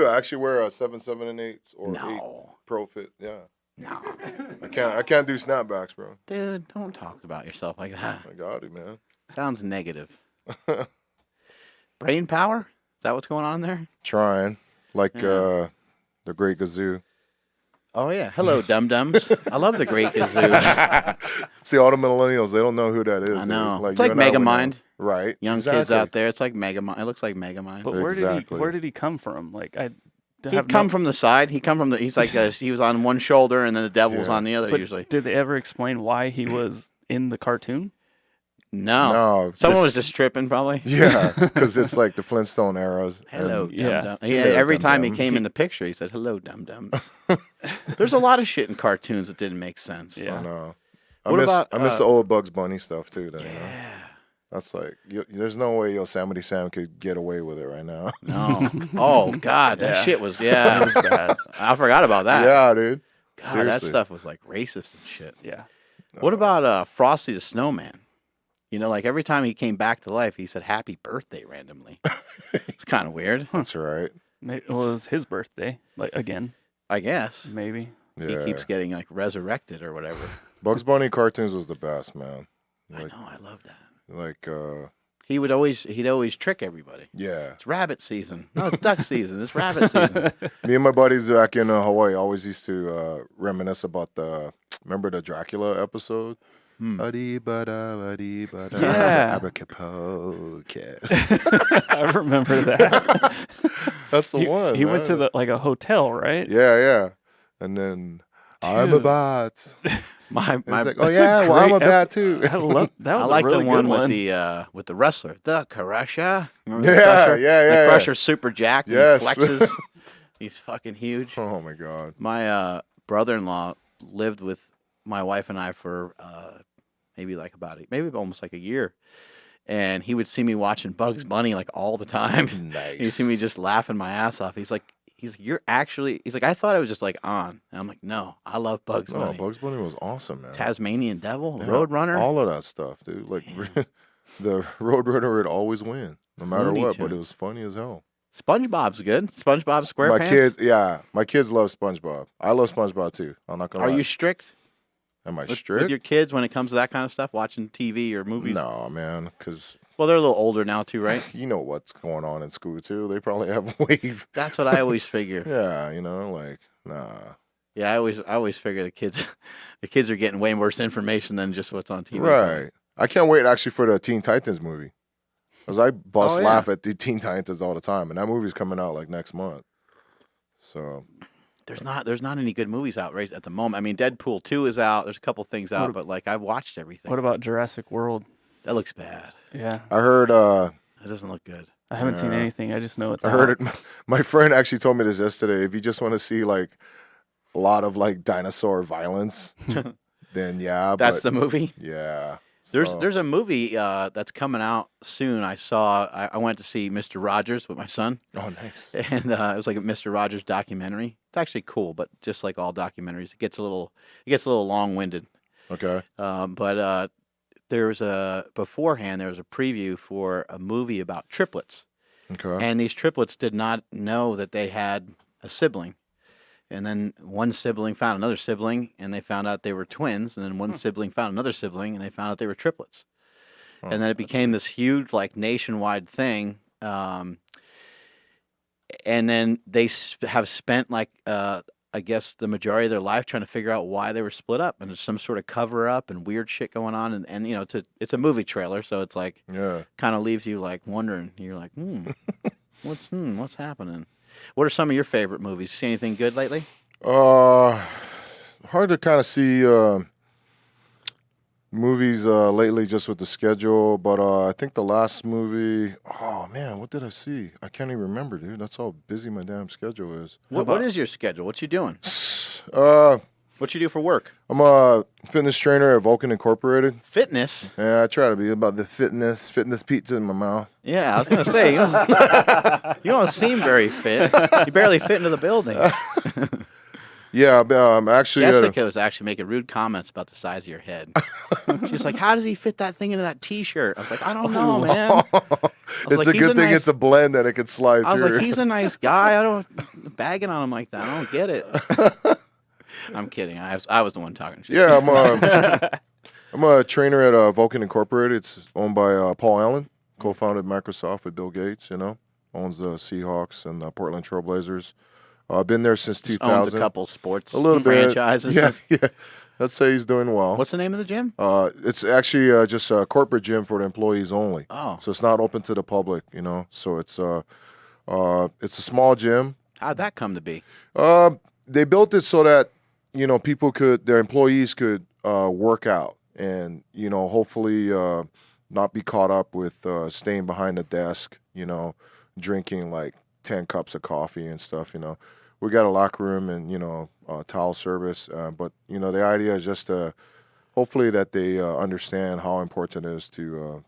I actually wear a 7, 7 and 8s or 8 Pro Fit. Yeah. No. I can't do snapbacks, bro. Dude, don't talk about yourself like that. I got it, man. Sounds negative. Brain power? Is that what's going on there? Trying. Like the Great Gazoo. Oh, yeah. Hello, dum-dums. I love the Great Gazoo. See, all the millennials, they don't know who that is. I know. Like, it's like Megamind. Right. Young kids out there, it's like Megamind. It looks like Megamind. But where did he come from? Like, He'd come from the side. He's like he was on one shoulder and then the devil was on the other. But usually. Did they ever explain why he was in the cartoon? No. Someone was just tripping, probably. Yeah, because it's like the Flintstone eras. Hello, dum-dum. Every time he came in the picture, he said, "Hello, dum-dums." There's a lot of shit in cartoons that didn't make sense. Yeah. I know. I miss the old Bugs Bunny stuff too. Though, yeah. You know? That's like, there's no way Yosemite Sam could get away with it right now. No. Oh, God. That shit was, that was bad. I forgot about that. Yeah, dude. God, Seriously. that stuff was like racist and shit. Yeah. What about Frosty the Snowman? You know, like every time he came back to life, he said happy birthday randomly. It's kind of weird. That's right. It was his birthday, like, again. I guess. Maybe. Yeah. He keeps getting like resurrected or whatever. Bugs Bunny cartoons was the best, man. Like, I know, I love that. Like he'd always trick everybody. Yeah. It's rabbit season. No, it's duck season. It's rabbit season. Me and my buddies back in Hawaii always used to reminisce about remember the Dracula episode? Yeah. I remember that. That's the one. He went to a hotel, right? Yeah. And then I'm a bat. My like, oh yeah, well I'm a bat too. I love that. Was I like a really the one good with the wrestler, the Crusher. Remember the Crusher? Yeah. The Crusher's super jacked. Yes. And he flexes. He's fucking huge. Oh my god. My brother-in-law lived with my wife and I for maybe almost like a year, and he would see me watching Bugs Bunny like all the time. Nice. He'd see me just laughing my ass off. He's like, I thought I was just like on. And I'm like, no, I love Bugs Bunny. No, Bugs Bunny was awesome, man. Tasmanian Devil, Yeah, Roadrunner. all of that stuff, dude. Like the Roadrunner would always win, no matter Looney what. But it Tunes. was funny as hell. SpongeBob's good. SpongeBob SquarePants. My kids love SpongeBob. I love SpongeBob too. I'm not gonna lie. Are you strict? Am I with strict? your kids when it comes to that kind of stuff, watching TV or movies? No, man, because Well, they're a little older now too, right? you know what's going on in school too. They probably have way. That's what I always figure. Yeah, like nah. Yeah, I always figure the kids are getting way worse information than just what's on TV. Right. I can't wait actually for the Teen Titans movie. Because I bust Oh, yeah. laugh at the Teen Titans all the time, and that movie's coming out like next month. So There's not any good movies out right at the moment. I mean, Deadpool 2 is out. There's a couple things out, but like I've watched everything. What about Jurassic World? That looks bad. Yeah. I heard. That doesn't look good. I haven't seen anything. I just know it's I heard it. My friend actually told me this yesterday. If you just want to see like a lot of like dinosaur violence, then yeah. That's the movie? Yeah. There's a movie that's coming out soon. I went to see Mr. Rogers with my son. Oh, nice. And it was like a Mr. Rogers documentary. It's actually cool, but just like all documentaries, it gets a little long-winded. Okay. But there was a preview for a movie about triplets. Okay. And these triplets did not know that they had a sibling. And then one sibling found another sibling, and they found out they were twins. And then one sibling found another sibling, and they found out they were triplets. Oh, and then it became this huge, like, nationwide thing. And then they have spent, like, I guess the majority of their life trying to figure out why they were split up. And there's some sort of cover-up and weird shit going on. And you know, it's a movie trailer, so it's like kind of leaves you, like, wondering. You're like, what's happening? What are some of your favorite movies? See anything good lately? Hard to kind of see movies lately just with the schedule, but I think the last movie, oh man, what did I see? I can't even remember, dude. That's how busy my damn schedule is. What is your schedule? What you doing? What you do for work? I'm a fitness trainer at Vulcan Incorporated. Fitness? Yeah, I try to be about the fitness pizza in my mouth. Yeah, I was going to say, you don't seem very fit. You barely fit into the building. Yeah, actually, Jessica was actually making rude comments about the size of your head. She's like, "How does he fit that thing into that T-shirt?" I was like, "I don't know, man." It's a good thing it's a blend that it could slide through. I was like, "He's a nice guy. I don't bagging on him like that. I don't get it." I'm kidding. I was the one talking shit. Yeah, I'm a trainer at Vulcan Incorporated. It's owned by Paul Allen, co-founded Microsoft with Bill Gates. Owns the Seahawks and the Portland Trailblazers. I've been there since 2000. Owns a couple sports franchises. Bit. Yeah. Let's say he's doing well. What's the name of the gym? It's actually just a corporate gym for the employees only. Oh. So it's not open to the public, So it's a small gym. How'd that come to be? They built it so that, their employees could work out and, hopefully not be caught up with staying behind the desk, drinking like 10 cups of coffee and stuff, We got a locker room and, towel service. But, the idea is just hopefully that they understand how important it is to,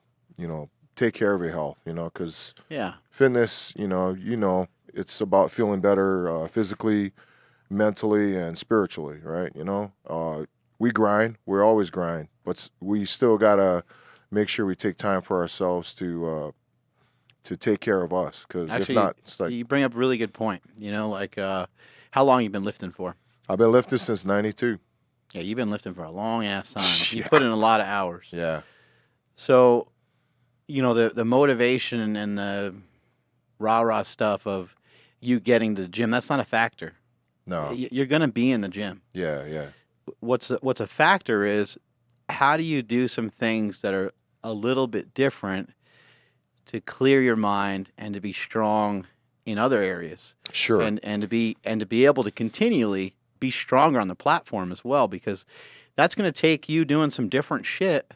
take care of your health, because fitness, it's about feeling better physically, mentally, and spiritually, right? We grind. We always grind. But we still got to make sure we take time for ourselves to take care of us, because if not, it's like... You bring up a really good point. How long you been lifting for? I've been lifting since 92. Yeah, you've been lifting for a long ass time. You put in a lot of hours. Yeah. So, the motivation and the rah-rah stuff of you getting to the gym, that's not a factor. No. You're going to be in the gym. Yeah. What's a factor is, how do you do some things that are a little bit different to clear your mind and to be strong in other areas. Sure. And to be able to continually be stronger on the platform as well, because that's going to take you doing some different shit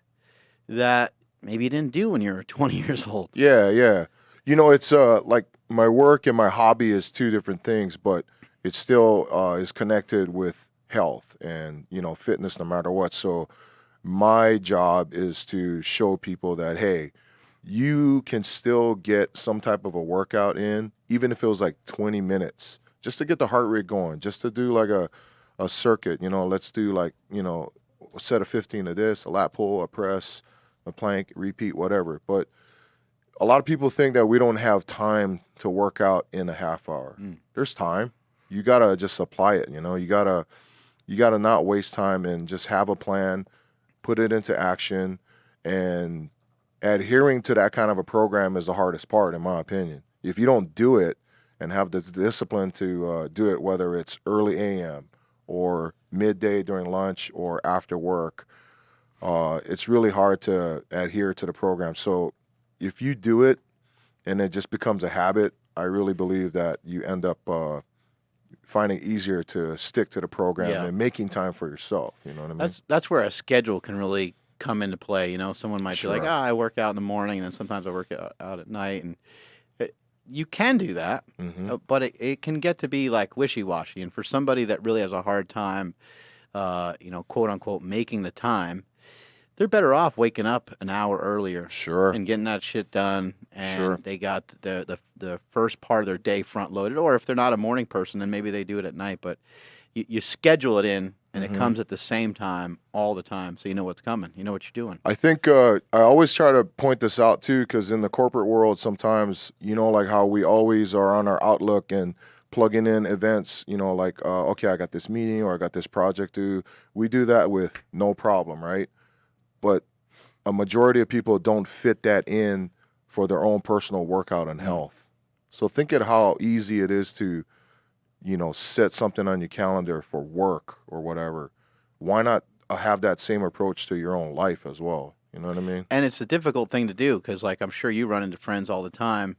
that maybe you didn't do when you were 20 years old. Yeah. It's like my work and my hobby is two different things, but it still is connected with health and, fitness no matter what. So my job is to show people that, hey, you can still get some type of a workout in, even if it was like 20 minutes, just to get the heart rate going, just to do like a circuit. Let's do like, a set of 15 of this, a lat pull, a press, a plank, repeat, whatever. But a lot of people think that we don't have time to work out in a half hour. There's time. You got to just apply it. You got to not waste time and just have a plan, put it into action, and adhering to that kind of a program is the hardest part, in my opinion. If you don't do it and have the discipline to do it, whether it's early a.m. or midday during lunch or after work, it's really hard to adhere to the program. So if you do it and it just becomes a habit, I really believe that you end up finding it easier to stick to the program and making time for yourself. You know what I mean? That's where a schedule can really come into play. Someone might be like, I work out in the morning, and then sometimes I work out at night, and you can do that, but it can get to be like wishy-washy. And for somebody that really has a hard time, quote unquote, making the time, they're better off waking up an hour earlier, and getting that shit done. And they got the first part of their day front loaded. Or if they're not a morning person, then maybe they do it at night. But you schedule it in. And it comes at the same time all the time, so you know what's coming. You know what you're doing. I think I always try to point this out, too, because in the corporate world sometimes, like how we always are on our Outlook and plugging in events, okay, I got this meeting or I got this project due. We do that with no problem, right? But a majority of people don't fit that in for their own personal workout and health. So think of how easy it is to set something on your calendar for work or whatever. Why not have that same approach to your own life as well? You know what I mean? And it's a difficult thing to do because, I'm sure you run into friends all the time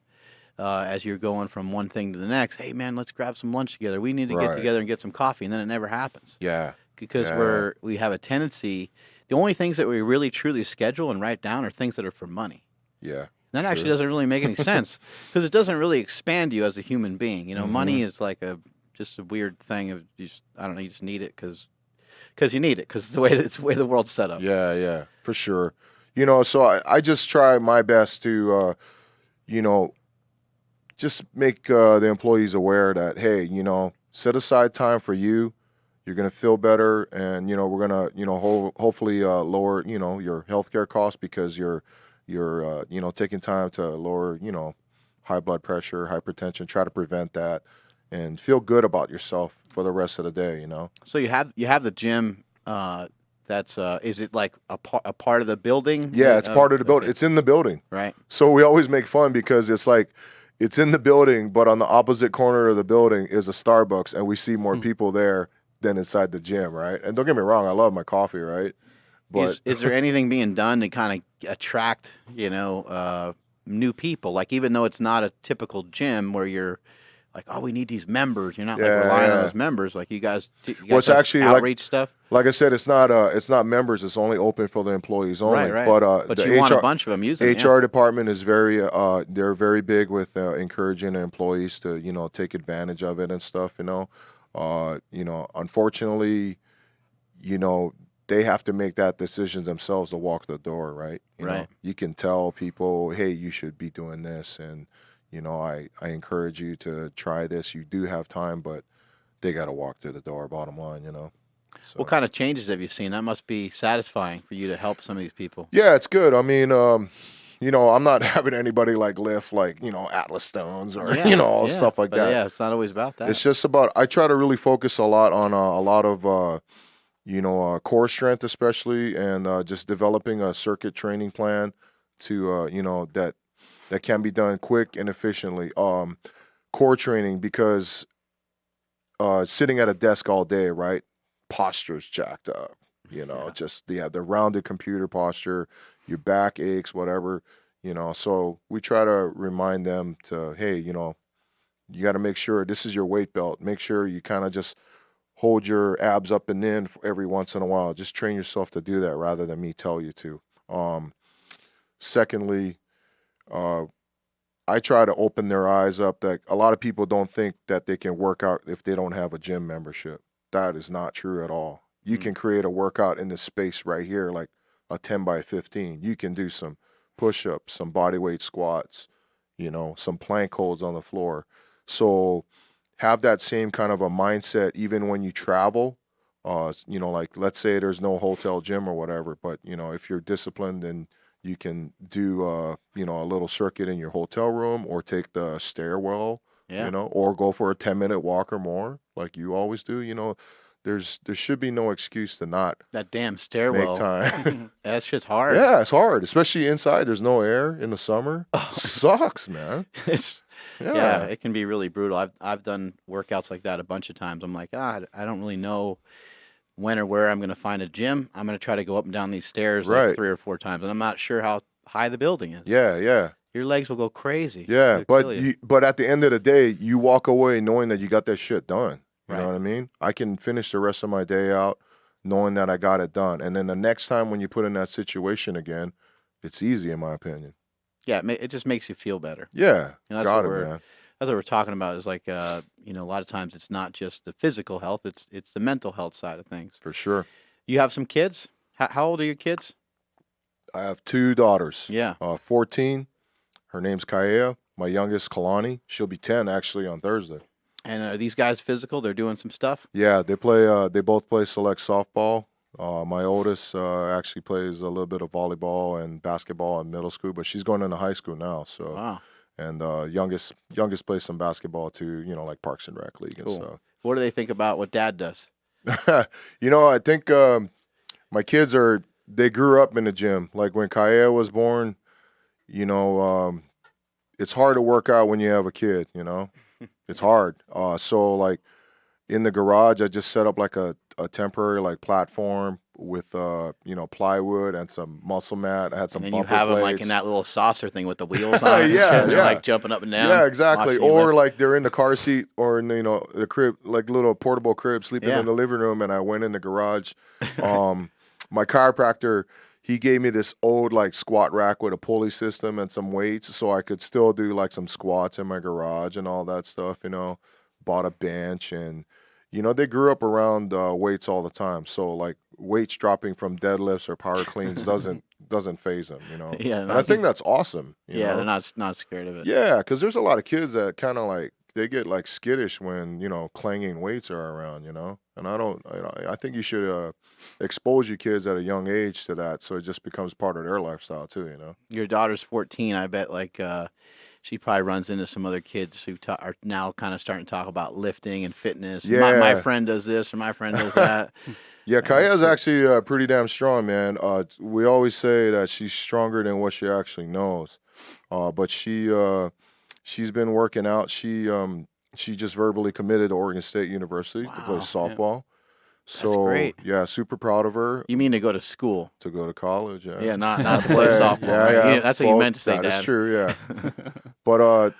as you're going from one thing to the next. Hey, man, let's grab some lunch together. We need to get together and get some coffee. And then it never happens. Yeah. Because we have a tendency, the only things that we really truly schedule and write down are things that are for money. Yeah. That actually doesn't really make any sense because it doesn't really expand you as a human being. Money is like just a weird thing of you just need it because you need it because it's the way the world's set up. Yeah, for sure. So I just try my best to, just make the employees aware that, hey, set aside time for you, You're gonna feel better, and we're gonna hopefully lower your healthcare costs because you're taking time to lower high blood pressure, hypertension, try to prevent that, and feel good about yourself for the rest of the day. So you have the gym. That's is it like a part of the building? Yeah, it's part of the building. Okay. It's in the building. Right. So we always make fun because it's like it's in the building, but on the opposite corner of the building is a Starbucks, and we see more people there than inside the gym, right? And don't get me wrong, I love my coffee, right? But is there anything being done to kind of attract, new people? Like, even though it's not a typical gym where you're like, oh, we need these members. You're not like relying on those members. Like you guys well, it's actually outreach stuff. Like I said, it's not members. It's only open for the employees only. Right. But you want a bunch of them using it. HR department is very they're very big with encouraging employees to take advantage of it and stuff. Unfortunately, they have to make that decision themselves to walk the door, right? You can tell people, hey, you should be doing this, and I encourage you to try this. You do have time, but they got to walk through the door. Bottom line, So. What kind of changes have you seen? That must be satisfying for you to help some of these people. Yeah, it's good. I mean, I'm not having anybody like lift like Atlas stones or stuff like that. Yeah, it's not always about that. It's just about. I try to really focus a lot on a lot of core strength, especially, and just developing a circuit training plan to that can be done quick and efficiently. Core training, because sitting at a desk all day, right? Posture's jacked up. Just the rounded computer posture, your back aches, whatever. So we try to remind them to, hey, you got to make sure this is your weight belt. Make sure you kind of just hold your abs up and in every once in a while. Just train yourself to do that rather than me tell you to. Secondly, I try to open their eyes up that a lot of people don't think that they can work out if they don't have a gym membership. That is not true at all. You can create a workout in this space right here, like a 10 by 15. You can do some push-ups, some bodyweight squats, some plank holds on the floor. So have that same kind of a mindset even when you travel. Like let's say there's no hotel gym or whatever, but if you're disciplined, then you can do a little circuit in your hotel room, or take the stairwell, or go for a 10-minute walk or more, like you always do. There should be no excuse to not that damn stairwell make time. That shit's hard. Yeah, it's hard, especially inside. There's no air in the summer. Sucks, man. Yeah, it can be really brutal. I've done workouts like that a bunch of times. I'm like, I don't really know when or where I'm going to find a gym. I'm going to try to go up and down these stairs like 3 or 4 times, and I'm not sure how high the building is. Yeah. Your legs will go crazy. Yeah, but at the end of the day, you walk away knowing that you got that shit done. You know what I mean? I can finish the rest of my day out knowing that I got it done. And then the next time when you put in that situation again, it's easy, in my opinion. Yeah, it just makes you feel better. Yeah, man. That's what we're talking about, is like, a lot of times it's not just the physical health, it's the mental health side of things. For sure. You have some kids? How old are your kids? I have 2 daughters. Yeah. 14. Her name's Kaya. My youngest, Kalani. She'll be 10 actually on Thursday. And are these guys physical? They're doing some stuff? Yeah, they play. They both play select softball. My oldest actually plays a little bit of volleyball and basketball in middle school, but she's going into high school now. So, wow. And youngest plays some basketball too. like Parks and Rec League and stuff. What do they think about what Dad does? I think my kids they grew up in the gym. Like when Kaya was born, it's hard to work out when you have a kid. It's hard. So like in the garage, I just set up like a temporary like platform with plywood and some muscle mat. I had some. And then bumper you have plates. them like in that little saucer thing with the wheels on. Yeah. They're like jumping up and down. Yeah, exactly. Or like they're in the car seat, or in the crib, like little portable crib, sleeping in the living room. And I went in the garage. My chiropractor, he gave me this old like squat rack with a pulley system and some weights, so I could still do like some squats in my garage and all that stuff. Bought a bench, and they grew up around weights all the time. So like weights dropping from deadlifts or power cleans doesn't faze them. Yeah, and I think that's awesome. They're not scared of it. Yeah, because there's a lot of kids that kind of like they get like skittish when clanging weights are around, and I don't. I think you should expose your kids at a young age to that, so it just becomes part of their lifestyle too. Your daughter's 14. I bet she probably runs into some other kids who are now kind of starting to talk about lifting and fitness. Yeah. My friend does this or my friend does that. Yeah, Kaya's actually pretty damn strong, man. We always say that she's stronger than what she actually knows. But she's been working out. She just verbally committed to Oregon State University to play softball. Yeah. So that's great. Yeah, super proud of her. You mean to go to school? To go to college, yeah. Yeah, not to play softball. Right? That's what you meant to say, Dad. That's true, yeah. But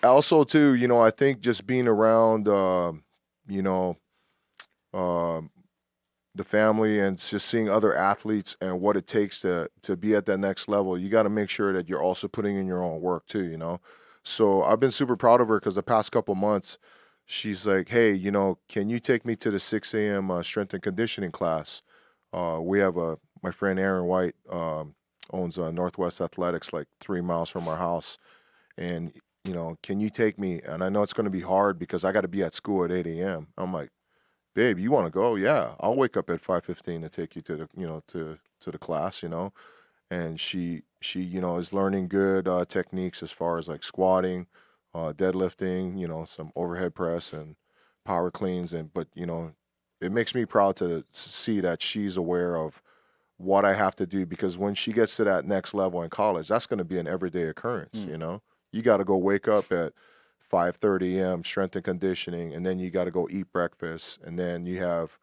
also too, I think just being around, the family and just seeing other athletes and what it takes to be at that next level, you got to make sure that you're also putting in your own work too, So I've been super proud of her because the past couple months, she's like, hey, can you take me to the 6 a.m. Strength and conditioning class? We have my friend Aaron White owns Northwest Athletics like 3 miles from our house. And, can you take me? And I know it's going to be hard because I got to be at school at 8 a.m. I'm like, babe, you want to go? Yeah, I'll wake up at 5:15 to take you to the, to the class, And she is learning good techniques as far as like squatting, deadlifting, some overhead press and power cleans. But it makes me proud to see that she's aware of what I have to do, because when she gets to that next level in college, that's going to be an everyday occurrence. You got to go wake up at 5:30 a.m. strength and conditioning, and then you got to go eat breakfast, and then you have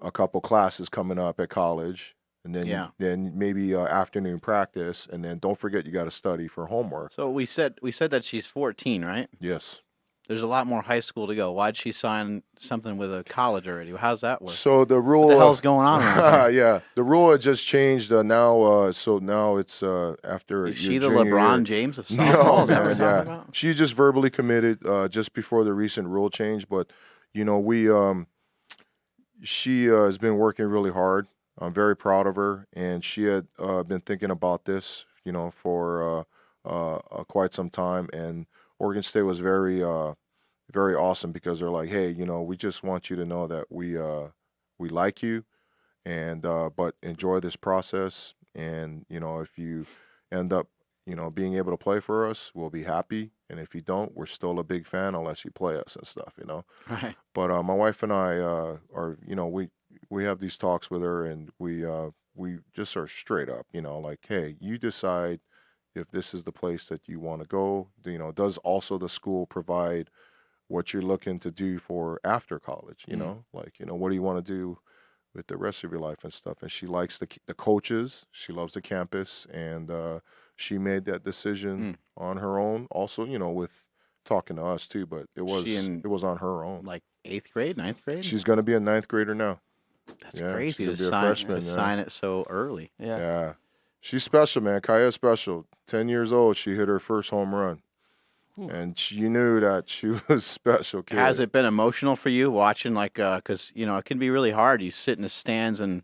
a couple classes coming up at college, and then maybe afternoon practice, and then don't forget you got to study for homework. So we said that she's 14, right? Yes. There's a lot more high school to go. Why'd she sign something with a college already? How's that work? So the rule. What the hell's going on around here? Yeah, the rule had just changed now. So now it's after. Is she the LeBron James of softball? No, Is that what we're man, talking about? She just verbally committed just before the recent rule change. But she has been working really hard. I'm very proud of her, and she had been thinking about this, for quite some time. And Oregon State was very awesome, because they're like, hey, we just want you to know that we like you, and but enjoy this process. And if you end up being able to play for us, we'll be happy. And if you don't, we're still a big fan unless you play us and stuff, Right. But my wife and I are, we have these talks with her, and we just are straight up, like, hey, you decide if this is the place that you want to go. Does also the school provide what you're looking to do for after college? Like, what do you want to do with the rest of your life and stuff? And she likes the coaches. She loves the campus, and she made that decision on her own. Also, with talking to us too, but it was on her own. Like 8th grade, 9th grade? She's going to be a 9th grader now. That's crazy to sign it so early. Yeah. She's special, man. Kaya's special. 10 years old, she hit her first home run. Ooh. And you knew that she was special kid. Has it been emotional for you watching, like, because, it can be really hard. You sit in the stands and,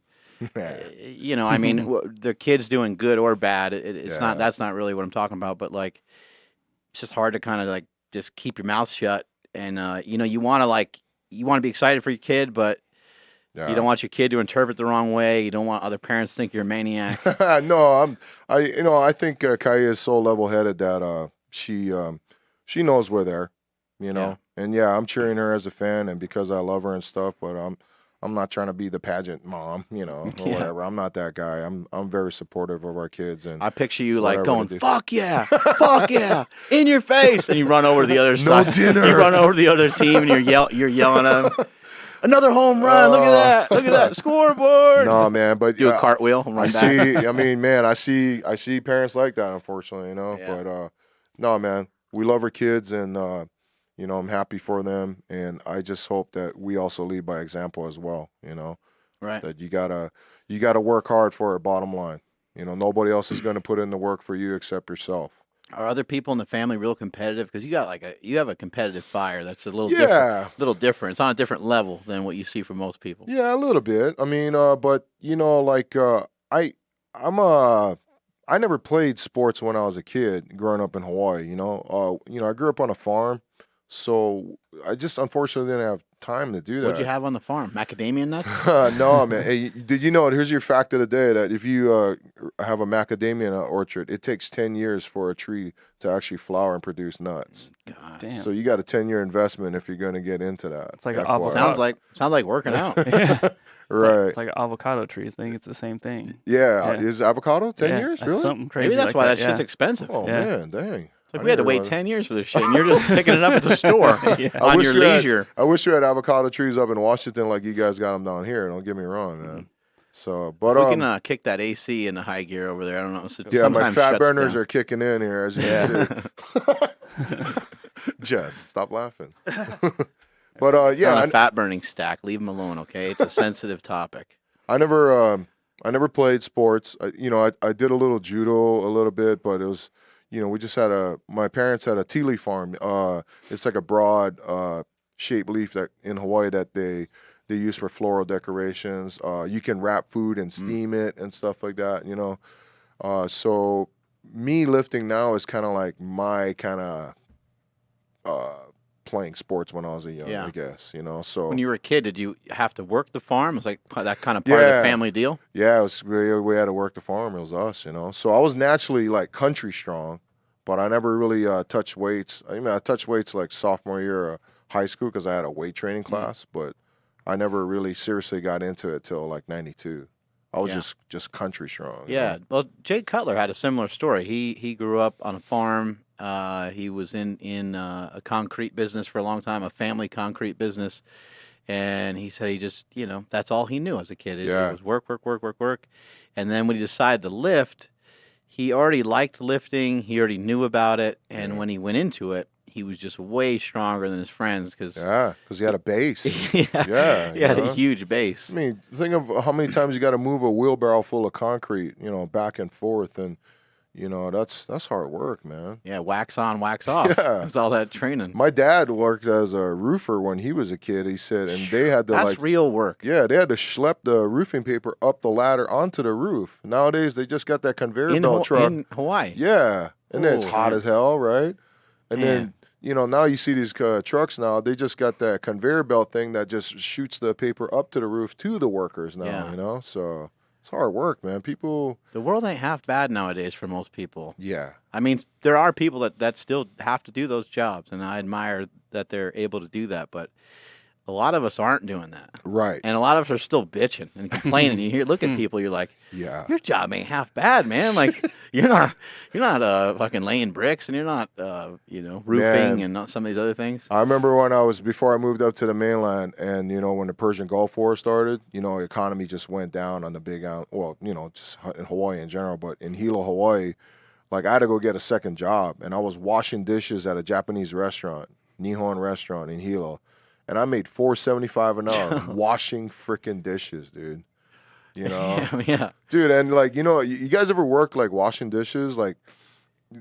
I mean, the kid's doing good or bad. It's not, that's not really what I'm talking about, but, like, it's just hard to kind of, like, just keep your mouth shut. And, you want to be excited for your kid, but you don't want your kid to interpret the wrong way. You don't want other parents to think you're a maniac. No, I think Kaya is so level-headed that she knows we're there, And I'm cheering her as a fan, and because I love her and stuff. But I'm not trying to be the pageant mom, or whatever. I'm not that guy. I'm very supportive of our kids, and I picture you like going, "Fuck yeah, fuck yeah, in your face," and you run over to the other side. No dinner. You run over to the other team, and you're yelling at them. Another home run! Look at that scoreboard! No, man, but do a cartwheel and run back. I see parents like that, unfortunately, Yeah. But no, man, we love our kids, and I'm happy for them, and I just hope that we also lead by example as well. Right? That you gotta work hard for it. Bottom line, nobody else is going to put in the work for you except yourself. Are other people in the family real competitive? Because you have a competitive fire that's a little different. It's on a different level than what you see from most people. Yeah, a little bit. I mean, but I never played sports when I was a kid growing up in Hawaii. I grew up on a farm, So I just unfortunately didn't have time to do that. What'd you have on the farm? Macadamia nuts? No, man. Hey, did you know? Here's your fact of the day: that if you have a macadamia nut orchard, it takes 10 years for a tree to actually flower and produce nuts. God. Damn. So you got a 10-year investment if you're going to get into that. It's like an FYI. avocado. Sounds like working out. Right. It's like avocado trees. I think it's the same thing. Yeah. Yeah. Is avocado 10 years? That's Really? something crazy. Maybe that's like why that yeah. shit's expensive. Oh Yeah. man, dang. It's like I we had to didn't wait realize- 10 years for this shit, and you're just picking it up at the store on your leisure. I wish you had avocado trees up in Washington like you guys got them down here. Don't get me wrong, man. So, but We can kick that AC in the high gear over there. I don't know. yeah, my sometimes fat shuts burners down. are kicking in here, as you can see. Jess, stop laughing. But It's on yeah, a fat burning stack. Leave them alone, okay? It's a sensitive topic. I never played sports. I did a little judo a little bit, but it was, we just had my parents had a tea leaf farm. It's like a broad shaped leaf that in Hawaii that they use for floral decorations. You can wrap food and steam it and stuff like that, So me lifting now is kind of like my kind of playing sports when I was young, I guess, So When you were a kid, did you have to work the farm? Was that kind of part of the family deal? Yeah, we had to work the farm. It was us, So I was naturally like country strong, but I never really touched weights. I touched weights like sophomore year of high school because I had a weight training class, but I never really seriously got into it till like 92. I was just country strong. Yeah. Well, Jay Cutler had a similar story. He grew up on a farm. He was in a concrete business for a long time, a family concrete business. And he said he just, that's all he knew as a kid. It was work. And then when he decided to lift, he already liked lifting. He already knew about it. And when he went into it, he was just way stronger than his friends because he had a base. he had a huge base. I mean, think of how many times you got to move a wheelbarrow full of concrete, back and forth, and that's hard work, man. Yeah, wax on, wax off. Yeah, it's all that training. My dad worked as a roofer when he was a kid. He said, and they had to that's real work. Yeah, they had to schlep the roofing paper up the ladder onto the roof. Nowadays, they just got that conveyor belt truck in Hawaii. Yeah, and then it's hot as hell, right? And then. Now you see these trucks now, they just got that conveyor belt thing that just shoots the paper up to the roof to the workers now, So it's hard work, man. The world ain't half bad nowadays for most people. Yeah. I mean, there are people that still have to do those jobs, and I admire that they're able to do that, but a lot of us aren't doing that. Right. And a lot of us are still bitching and complaining. You look at people, you're like, your job ain't half bad, man. Like you're not fucking laying bricks, and you're not roofing and not some of these other things. I remember before I moved up to the mainland, and when the Persian Gulf War started, economy just went down on the big just in Hawaii in general, but in Hilo, Hawaii, like I had to go get a second job, and I was washing dishes at a Japanese restaurant, Nihon restaurant in Hilo. And I made $4.75 an hour washing freaking dishes, dude. Yeah. Dude, and like you guys ever worked like washing dishes? Like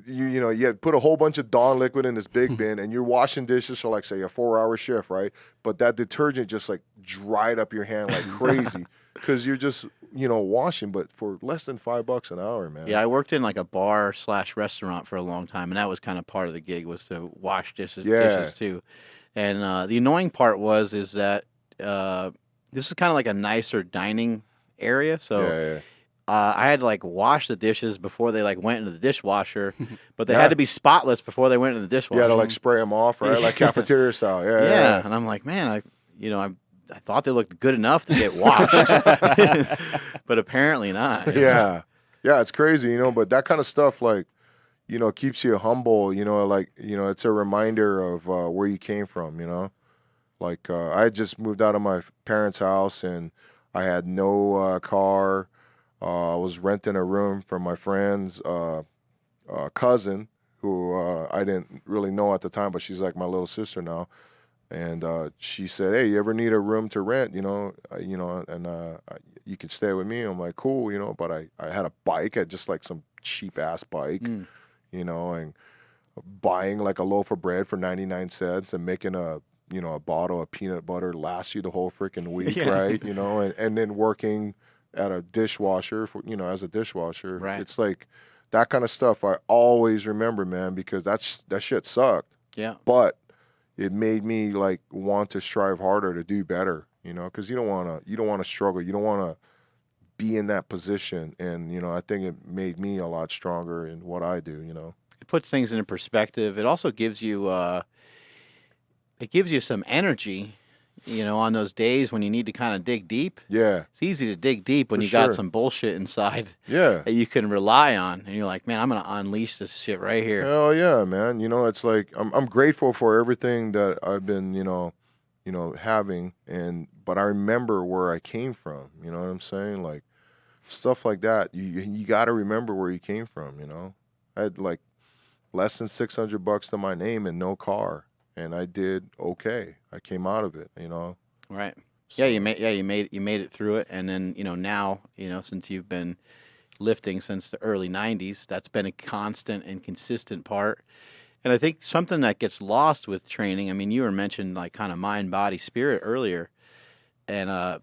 you had put a whole bunch of Dawn liquid in this big bin, and you're washing dishes for like say a 4-hour shift, right? But that detergent just like dried up your hand like crazy because you're just washing, but for less than $5 an hour, man. Yeah, I worked in like a bar/restaurant for a long time, and that was kind of part of the gig was to wash dishes too. And the annoying part is that this is kind of like a nicer dining area. So I had to like wash the dishes before they like went into the dishwasher, but they had to be spotless before they went into the dishwasher. Yeah, to like spray them off, right? Like cafeteria style. Yeah. And I'm like, man, I thought they looked good enough to get washed, but apparently not. Yeah, it's crazy, but that kind of stuff like. Keeps you humble, it's a reminder of where you came from, Like, I had just moved out of my parents' house, and I had no car. I was renting a room from my friend's cousin, who I didn't really know at the time, but she's like my little sister now. And she said, hey, you ever need a room to rent, and you can stay with me. I'm like, cool, but I had a bike. I had just like some cheap-ass bike. And buying like a loaf of bread for 99 cents and making a bottle of peanut butter last you the whole freaking week, right? And then working at a dishwasher as a dishwasher. Right. It's like that kind of stuff I always remember, man, because that shit sucked. Yeah. But, it made me like want to strive harder to do better, you know, because you don't want to struggle. You don't want to be in that position. And, you know, I think it made me a lot stronger in what I do, you know. It puts things into perspective. It also gives you some energy, you know, on those days when you need to kind of dig deep. Yeah. It's easy to dig deep when For you sure. got some bullshit inside Yeah. that you can rely on. And you're like, man, I'm going to unleash this shit right here. Hell yeah, man. You know, it's like I'm grateful for everything that I've been, you know, having, but I remember where I came from, you know what I'm saying? Like stuff like that. You got to remember where you came from, you know. I had like less than $600 to my name and no car, and I did okay. I came out of it, you know. Right. So, you made it through it, and then, you know, now, you know, since you've been lifting since the early 90s, that's been a constant and consistent part. And I think something that gets lost with training, I mean, you were mentioning like kind of mind, body, spirit earlier. And I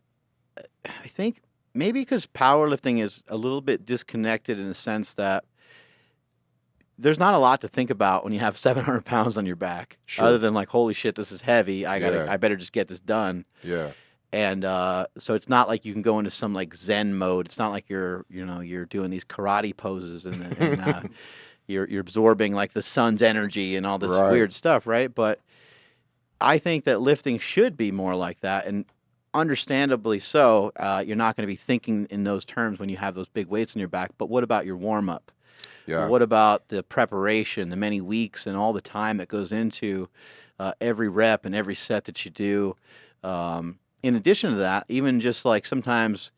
think maybe because powerlifting is a little bit disconnected in the sense that there's not a lot to think about when you have 700 pounds on your back, Sure. other than like, holy shit, this is heavy. Yeah. I better just get this done. Yeah. And so it's not like you can go into some like Zen mode. It's not like you're doing these karate poses and you're absorbing like the sun's energy and all this Right. weird stuff, right? But I think that lifting should be more like that, and understandably so. You're not going to be thinking in those terms when you have those big weights on your back. But what about your warm up? Yeah. What about the preparation, the many weeks, and all the time that goes into every rep and every set that you do? In addition to that, even just like sometimes,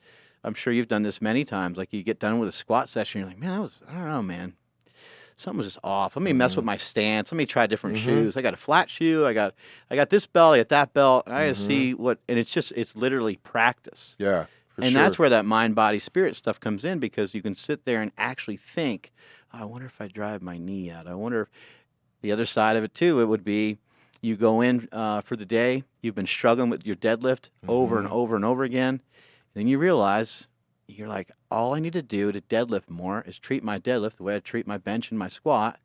I'm sure you've done this many times, like you get done with a squat session, you're like, man, I don't know, man. Something was just off. Let me mess with my stance. Let me try different shoes. I got a flat shoe. I got this belt. I got that belt. And I got to see what, and it's literally practice. Yeah. For And sure. that's where that mind, body, spirit stuff comes in, because you can sit there and actually think, oh, I wonder if I drive my knee out. I wonder if the other side of it too, it would be, you go in for the day, you've been struggling with your deadlift over and over and over again. And then you realize, you're like, all I need to do to deadlift more is treat my deadlift the way I treat my bench and my squat.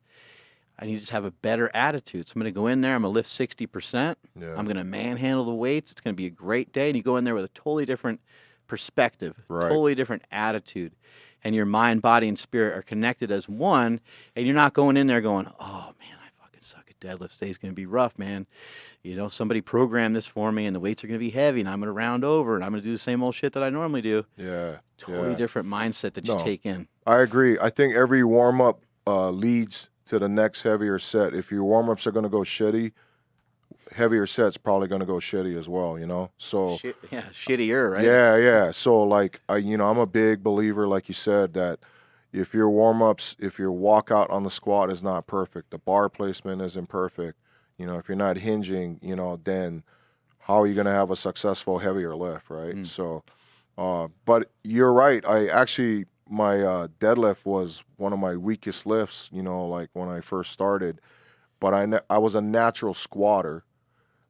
I need to just have a better attitude. So I'm going to go in there, I'm going to lift 60%. Yeah. I'm going to manhandle the weights. It's going to be a great day. And you go in there with a totally different perspective, Right. totally different attitude. And your mind, body, and spirit are connected as one. And you're not going in there going, oh, man, I fucking suck at deadlift. Today's going to be rough, man. You know, somebody programmed this for me, and the weights are going to be heavy, and I'm going to round over, and I'm going to do the same old shit that I normally do. Yeah. Totally different mindset that you take in. I agree. I think every warm-up leads to the next heavier set. If your warm-ups are going to go shitty, heavier set's probably going to go shitty as well, you know? So shittier, right? Yeah. So, like, I'm a big believer, like you said, that if your warm-ups, if your walkout on the squat is not perfect, the bar placement isn't perfect, you know, if you're not hinging, you know, then how are you going to have a successful heavier lift, right? So, but you're right. My deadlift was one of my weakest lifts, you know, like when I first started. But I was a natural squatter,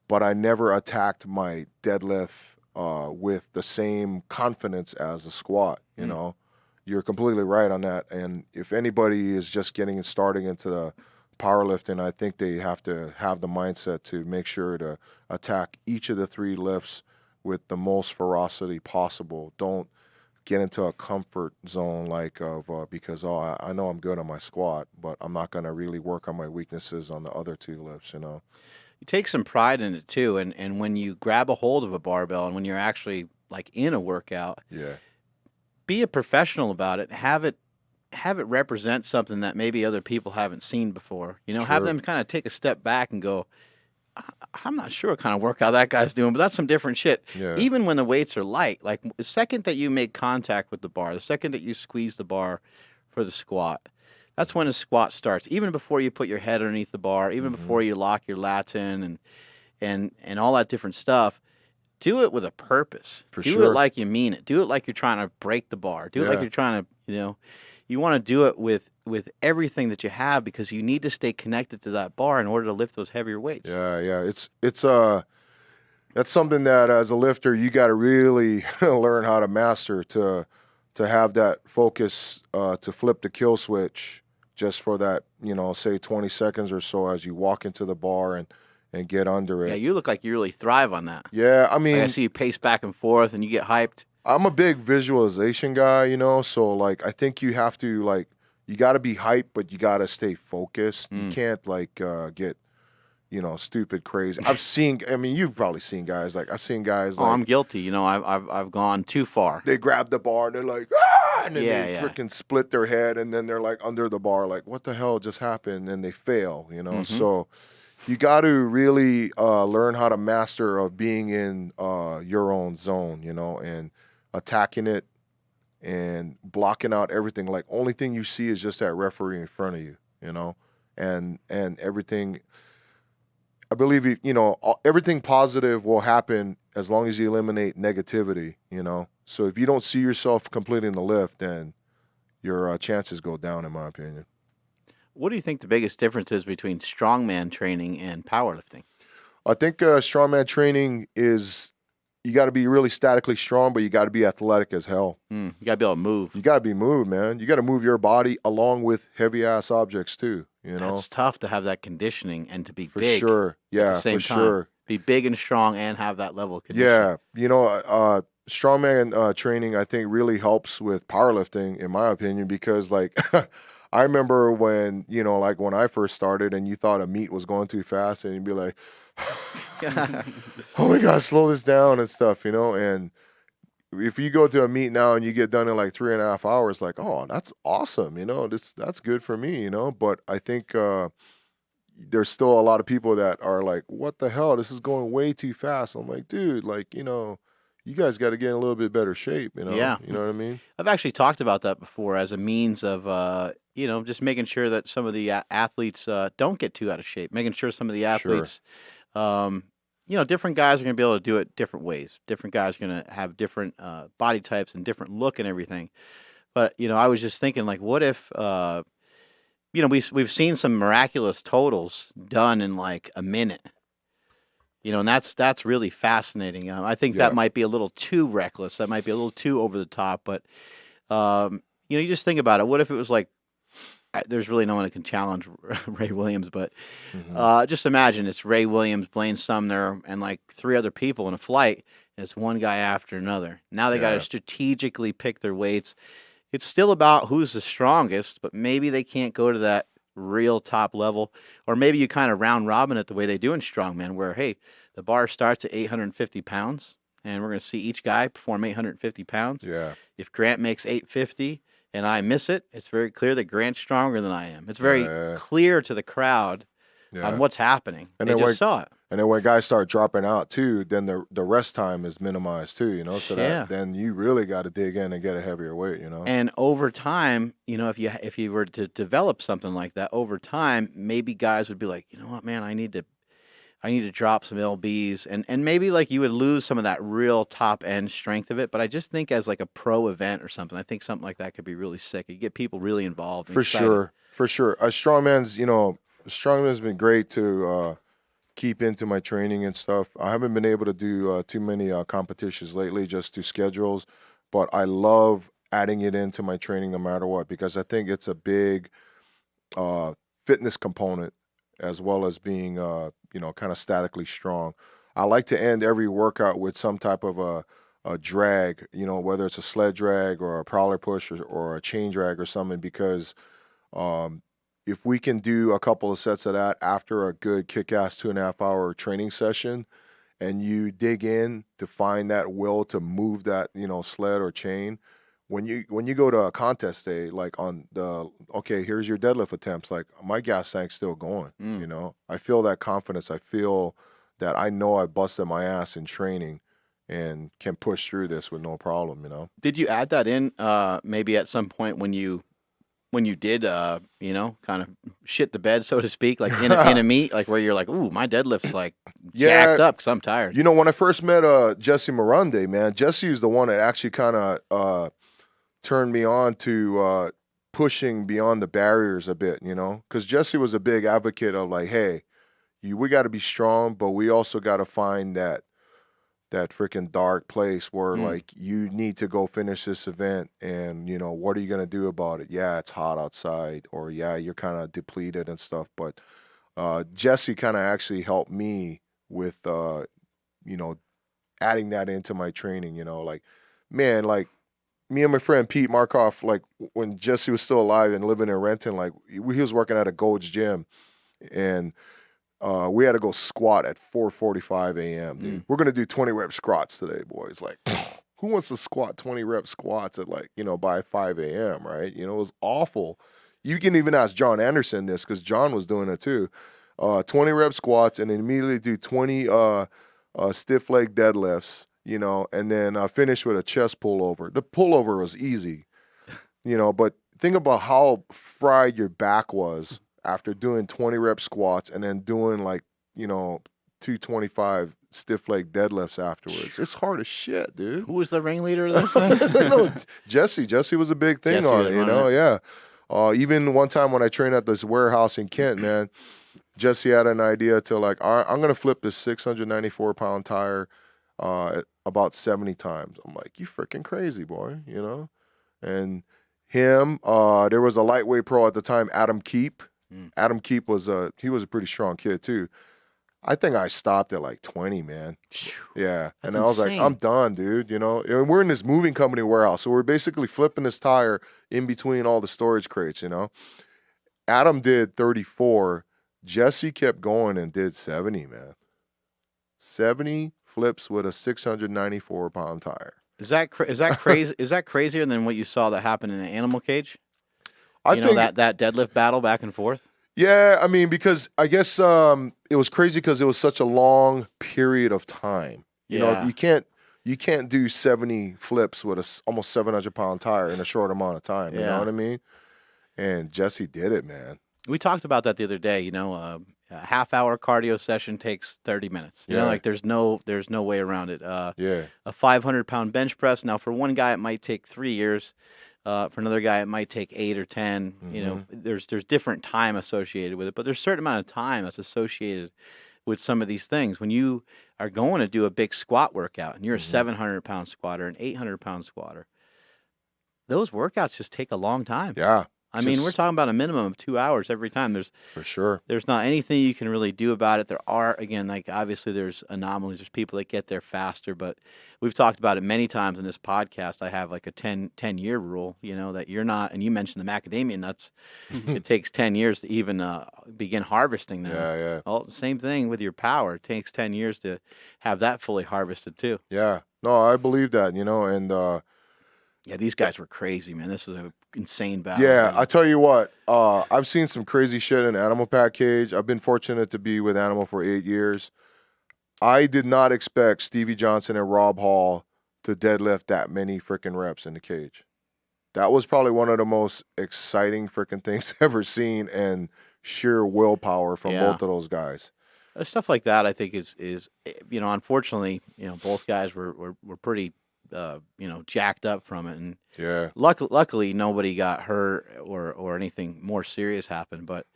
but I never attacked my deadlift with the same confidence as a squat, you know. You're completely right on that. And if anybody is just starting into the powerlifting, I think they have to have the mindset to make sure to attack each of the three lifts with the most ferocity possible. Don't get into a comfort zone because I know I'm good on my squat, but I'm not going to really work on my weaknesses on the other two lifts, you know. You take some pride in it too, and when you grab a hold of a barbell and when you're actually like in a workout, be a professional about it. Have it represent something that maybe other people haven't seen before. You know, have them kind of take a step back and go, I'm not sure what kind of workout that guy's doing, but that's some different shit. Yeah. Even when the weights are light, like the second that you make contact with the bar, the second that you squeeze the bar for the squat, that's when a squat starts. Even before you put your head underneath the bar, even before you lock your lats in and all that different stuff, do it with a purpose. Do it like you mean it. Do it like you're trying to break the bar. Do it like you're trying to, you know, you want to do it with everything that you have, because you need to stay connected to that bar in order to lift those heavier weights. Yeah. It's that's something that as a lifter you got to really learn how to master, to have that focus, to flip the kill switch just for that, you know, say 20 seconds or so as you walk into the bar and get under it. Yeah, you look like you really thrive on that. Yeah, I mean, like I see you pace back and forth and you get hyped. I'm a big visualization guy, you know, so like I think you have to like you got to be hyped, but you got to stay focused. You can't like get stupid crazy. I mean, you've probably seen guys like I've seen guys like I'm guilty. You know, I've gone too far. They grab the bar and they're like, and then they freaking split their head and then they're like under the bar like, what the hell just happened? And they fail, you know. So you got to really learn how to master of being in your own zone, you know, and attacking it and blocking out everything. Like only thing you see is just that referee in front of you, you know, and everything. I believe everything positive will happen as long as you eliminate negativity, you know. So if you don't see yourself completing the lift, then your chances go down, in my opinion. What do you think the biggest difference is between strongman training and powerlifting? I think strongman training is you got to be really statically strong, but you got to be athletic as hell. You got to be able to move. You got to be moved, man. You got to move your body along with heavy ass objects too. You know, it's tough to have that conditioning and to be for big. Sure, yeah, at the same for time. sure. Be big and strong and have that level of conditioning. Yeah, you know, strongman training I think really helps with powerlifting, in my opinion, because like I remember when like when I first started and you thought a meet was going too fast and you'd be like, oh, we gotta slow this down and stuff, you know. And if you go to a meet now and you get done in like 3.5 hours, like, oh, that's awesome, you know, that's good for me, you know. But I think there's still a lot of people that are like, what the hell? This is going way too fast. I'm like, dude, like, you guys got to get in a little bit better shape, you know? Yeah. You know what I mean? I've actually talked about that before as a means of, just making sure that some of the athletes don't get too out of shape, making sure some of the athletes, different guys are going to be able to do it different ways. Different guys are going to have different body types and different look and everything. But, I was just thinking, like, what if, we've seen some miraculous totals done in like a minute. And that's really fascinating. I think that might be a little too reckless. That might be a little too over the top. But you just think about it. What if it was like there's really no one that can challenge Ray Williams, but just imagine it's Ray Williams, Blaine Sumner, and like 3 other people in a flight. And it's one guy after another. Now they got to strategically pick their weights. It's still about who's the strongest, but maybe they can't go to that real top level. Or maybe you kind of round robin it the way they do in strongman, where, hey, the bar starts at 850 pounds, and we're going to see each guy perform 850 pounds. Yeah. If Grant makes 850 and I miss it, it's very clear that Grant's stronger than I am. It's very clear to the crowd on what's happening. And they just saw it. And then when guys start dropping out too, then the rest time is minimized too, you know. So that then you really got to dig in and get a heavier weight, you know. And over time, if you were to develop something like that over time, maybe guys would be like, you know what, man, I need to drop some LBs, and maybe like you would lose some of that real top end strength of it. But I just think as like a pro event or something, I think something like that could be really sick. You get people really involved. For sure. Strongman's been great to keep into my training and stuff. I haven't been able to do too many competitions lately just to schedules, but I love adding it into my training no matter what, because I think it's a big fitness component as well as being kind of statically strong. I like to end every workout with some type of a drag, whether it's a sled drag or a prowler push or a chain drag or something, because if we can do a couple of sets of that after a good kick-ass 2.5-hour training session, and you dig in to find that will to move that, sled or chain, when you go to a contest day, like on here's your deadlift attempts, like my gas tank's still going, I feel that confidence. I feel that I know I busted my ass in training and can push through this with no problem, Did you add that in maybe at some point when you did, kind of shit the bed, so to speak, like in a meet, like where you're like, ooh, my deadlift's like jacked up because I'm tired. When I first met Jesse Morande, man, Jesse is the one that actually kind of turned me on to pushing beyond the barriers a bit, because Jesse was a big advocate of like, hey, we got to be strong, but we also got to find that freaking dark place where like you need to go finish this event, and what are you going to do about it? Yeah, it's hot outside, or yeah, you're kind of depleted and stuff, but Jesse kind of actually helped me with, you know, adding that into my training, you know, like, man, like me and my friend Pete Markoff, like when Jesse was still alive and living in Renton, like he was working at a Gold's Gym, and we had to go squat at 4:45 a.m. Dude. We're gonna do 20 rep squats today, boys. Like, who wants to squat 20 rep squats at like, you know, by 5 a.m. Right? You know, it was awful. You can even ask John Anderson this because John was doing it too. 20 rep squats and then immediately do 20 stiff leg deadlifts, you know, and then finish with a chest pullover. The pullover was easy, you know, but think about how fried your back was after doing 20 rep squats and then doing like, you know, 225 stiff leg deadlifts afterwards. It's hard as shit, dude. Who was the ringleader of this thing? No, Jesse was a big thing on it, you know, yeah. Even one time when I trained at this warehouse in Kent, man, Jesse had an idea to like, I'm going to flip this 694-pound tire about 70 times. I'm like, you freaking crazy, boy, you know? And him, there was a lightweight pro at the time, Adam Keep. Adam Keep was a pretty strong kid too. I think I stopped at like 20, man. Yeah. And I was like, I'm done, dude, you know? And we're in this moving company warehouse, so we're basically flipping this tire in between all the storage crates, you know? Adam did 34. Jesse kept going and did 70, man. 70 flips with a 694-pound tire. Is that crazy? Is that crazier than what you saw that happened in an animal cage? I think that deadlift battle back and forth. Yeah, I mean, because I guess it was crazy because it was such a long period of time. You know, you can't do 70 flips with a almost 700-pound tire in a short amount of time. You know what I mean? And Jesse did it, man. We talked about that the other day. You know, a half-hour cardio session takes 30 minutes. You know, like there's no way around it. A 500-pound bench press. Now, for one guy, it might take 3 years. For another guy, it might take 8 or 10. You know, there's different time associated with it, but there's a certain amount of time that's associated with some of these things. When you are going to do a big squat workout and you're a 700-pound squatter, an 800-pound squatter, those workouts just take a long time. Yeah. I mean, we're talking about a minimum of 2 hours every time. For sure. There's not anything you can really do about it. There are, again, like obviously there's anomalies. There's people that get there faster, but we've talked about it many times in this podcast. I have like a 10-year rule, you know, that you're not, and you mentioned the macadamia nuts. It takes 10 years to even begin harvesting them. Yeah. Well, same thing with your power. It takes 10 years to have that fully harvested too. Yeah. No, I believe that, you know, and yeah, these guys were crazy, man. This is an insane battle. Yeah, I tell you what, I've seen some crazy shit in Animal Pack Cage. I've been fortunate to be with Animal for 8 years. I did not expect Stevie Johnson and Rob Hall to deadlift that many freaking reps in the cage. That was probably one of the most exciting freaking things I've ever seen, and sheer willpower from both of those guys. Stuff like that, I think, is you know, unfortunately, you know, both guys were pretty you know, jacked up from it, and luckily nobody got hurt or anything more serious happened. But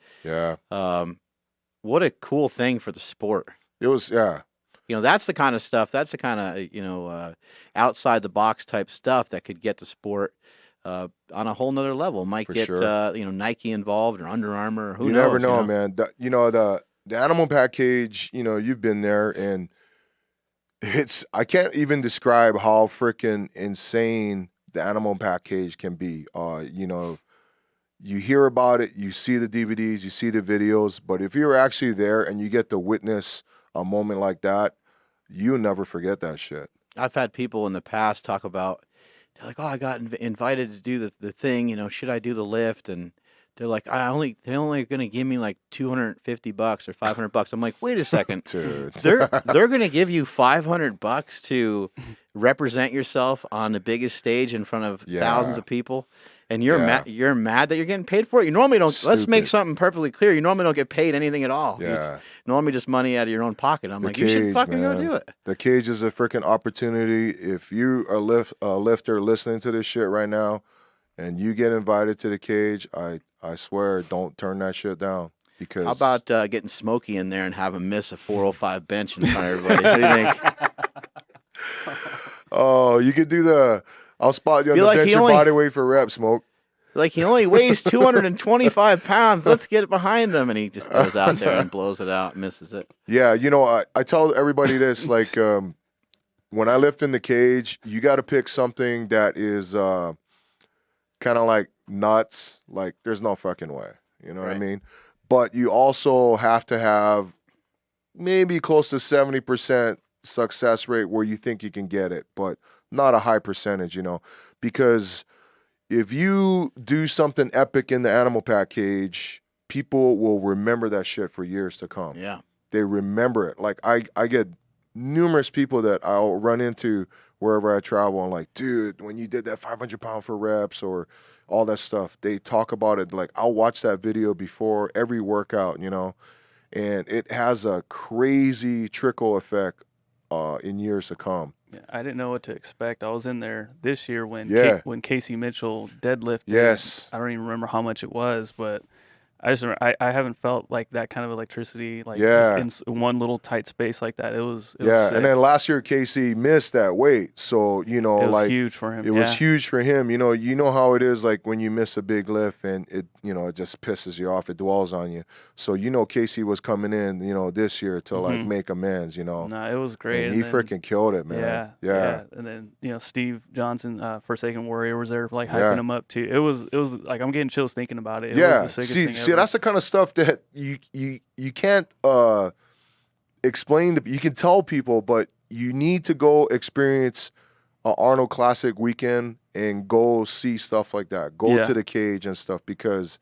what a cool thing for the sport. It was, you know, that's the kind of stuff. That's the kind of, you know, outside the box type stuff that could get the sport on a whole nother level. Might get you know, Nike involved or Under Armour. Or who knows? You never know, man. You know, the Animal Pack Cage. You know, you've been there, and I can't even describe how freaking insane the Animal Pack Cage can be. You know, you hear about it, you see the DVDs, you see the videos, but if you're actually there and you get to witness a moment like that, you'll never forget that shit. I've had people in the past talk about, they're like, oh, I got invited to do the thing, you know, should I do the lift? And they're like, they're only going to give me like $250 or $500. I'm like, wait a second, dude. They're going to give you $500 to represent yourself on the biggest stage in front of thousands of people, and you're mad that you're getting paid for it. You normally don't. Stupid. Let's make something perfectly clear. You normally don't get paid anything at all. Yeah. It's normally just money out of your own pocket. I'm like, you should fucking go do it. The cage is a freaking opportunity. If you are a lifter listening to this shit right now, and you get invited to the cage, I swear, don't turn that shit down. Because how about getting Smokey in there and have him miss a 405 bench in front of everybody? What do you think? Oh, you could do I'll spot you on the bench your body weight for reps, Smoke. Like, he only weighs 225 pounds. Let's get behind him. And he just goes out there and blows it out, misses it. Yeah, you know, I tell everybody this, like, when I lift in the cage, you got to pick something that is kind of like nuts. Like, there's no fucking way. You know what I mean? But you also have to have maybe close to 70% success rate where you think you can get it, but not a high percentage, you know, because if you do something epic in the animal pack cage, people will remember that shit for years to come. Yeah. They remember it. Like, I get numerous people that I'll run into wherever I travel and like, dude, when you did that 500 pound for reps or all that stuff, they talk about it. Like, I'll watch that video before every workout, you know, and it has a crazy trickle effect in years to come. Yeah, I didn't know what to expect. I was in there this year when when Casey Mitchell deadlifted. Yes. I don't even remember how much it was, but I just remember, I haven't felt like that kind of electricity, like just in one little tight space like that. It was sick. And then last year Casey missed that weight, so you know, it was like huge for him. It was huge for him. You know how it is, like when you miss a big lift and it, you know, it just pisses you off. It dwells on you. So you know, Casey was coming in, you know, this year to like make amends. You know, no, it was great. And he freaking killed it, man. Yeah. And then you know, Steve Johnson, Forsaken Warrior, was there like hyping him up too. It was like I'm getting chills thinking about it. It was the sickest thing ever. That's the kind of stuff that you can't explain. You can tell people, but you need to go experience an Arnold Classic weekend and go see stuff like that. Go to the cage and stuff, because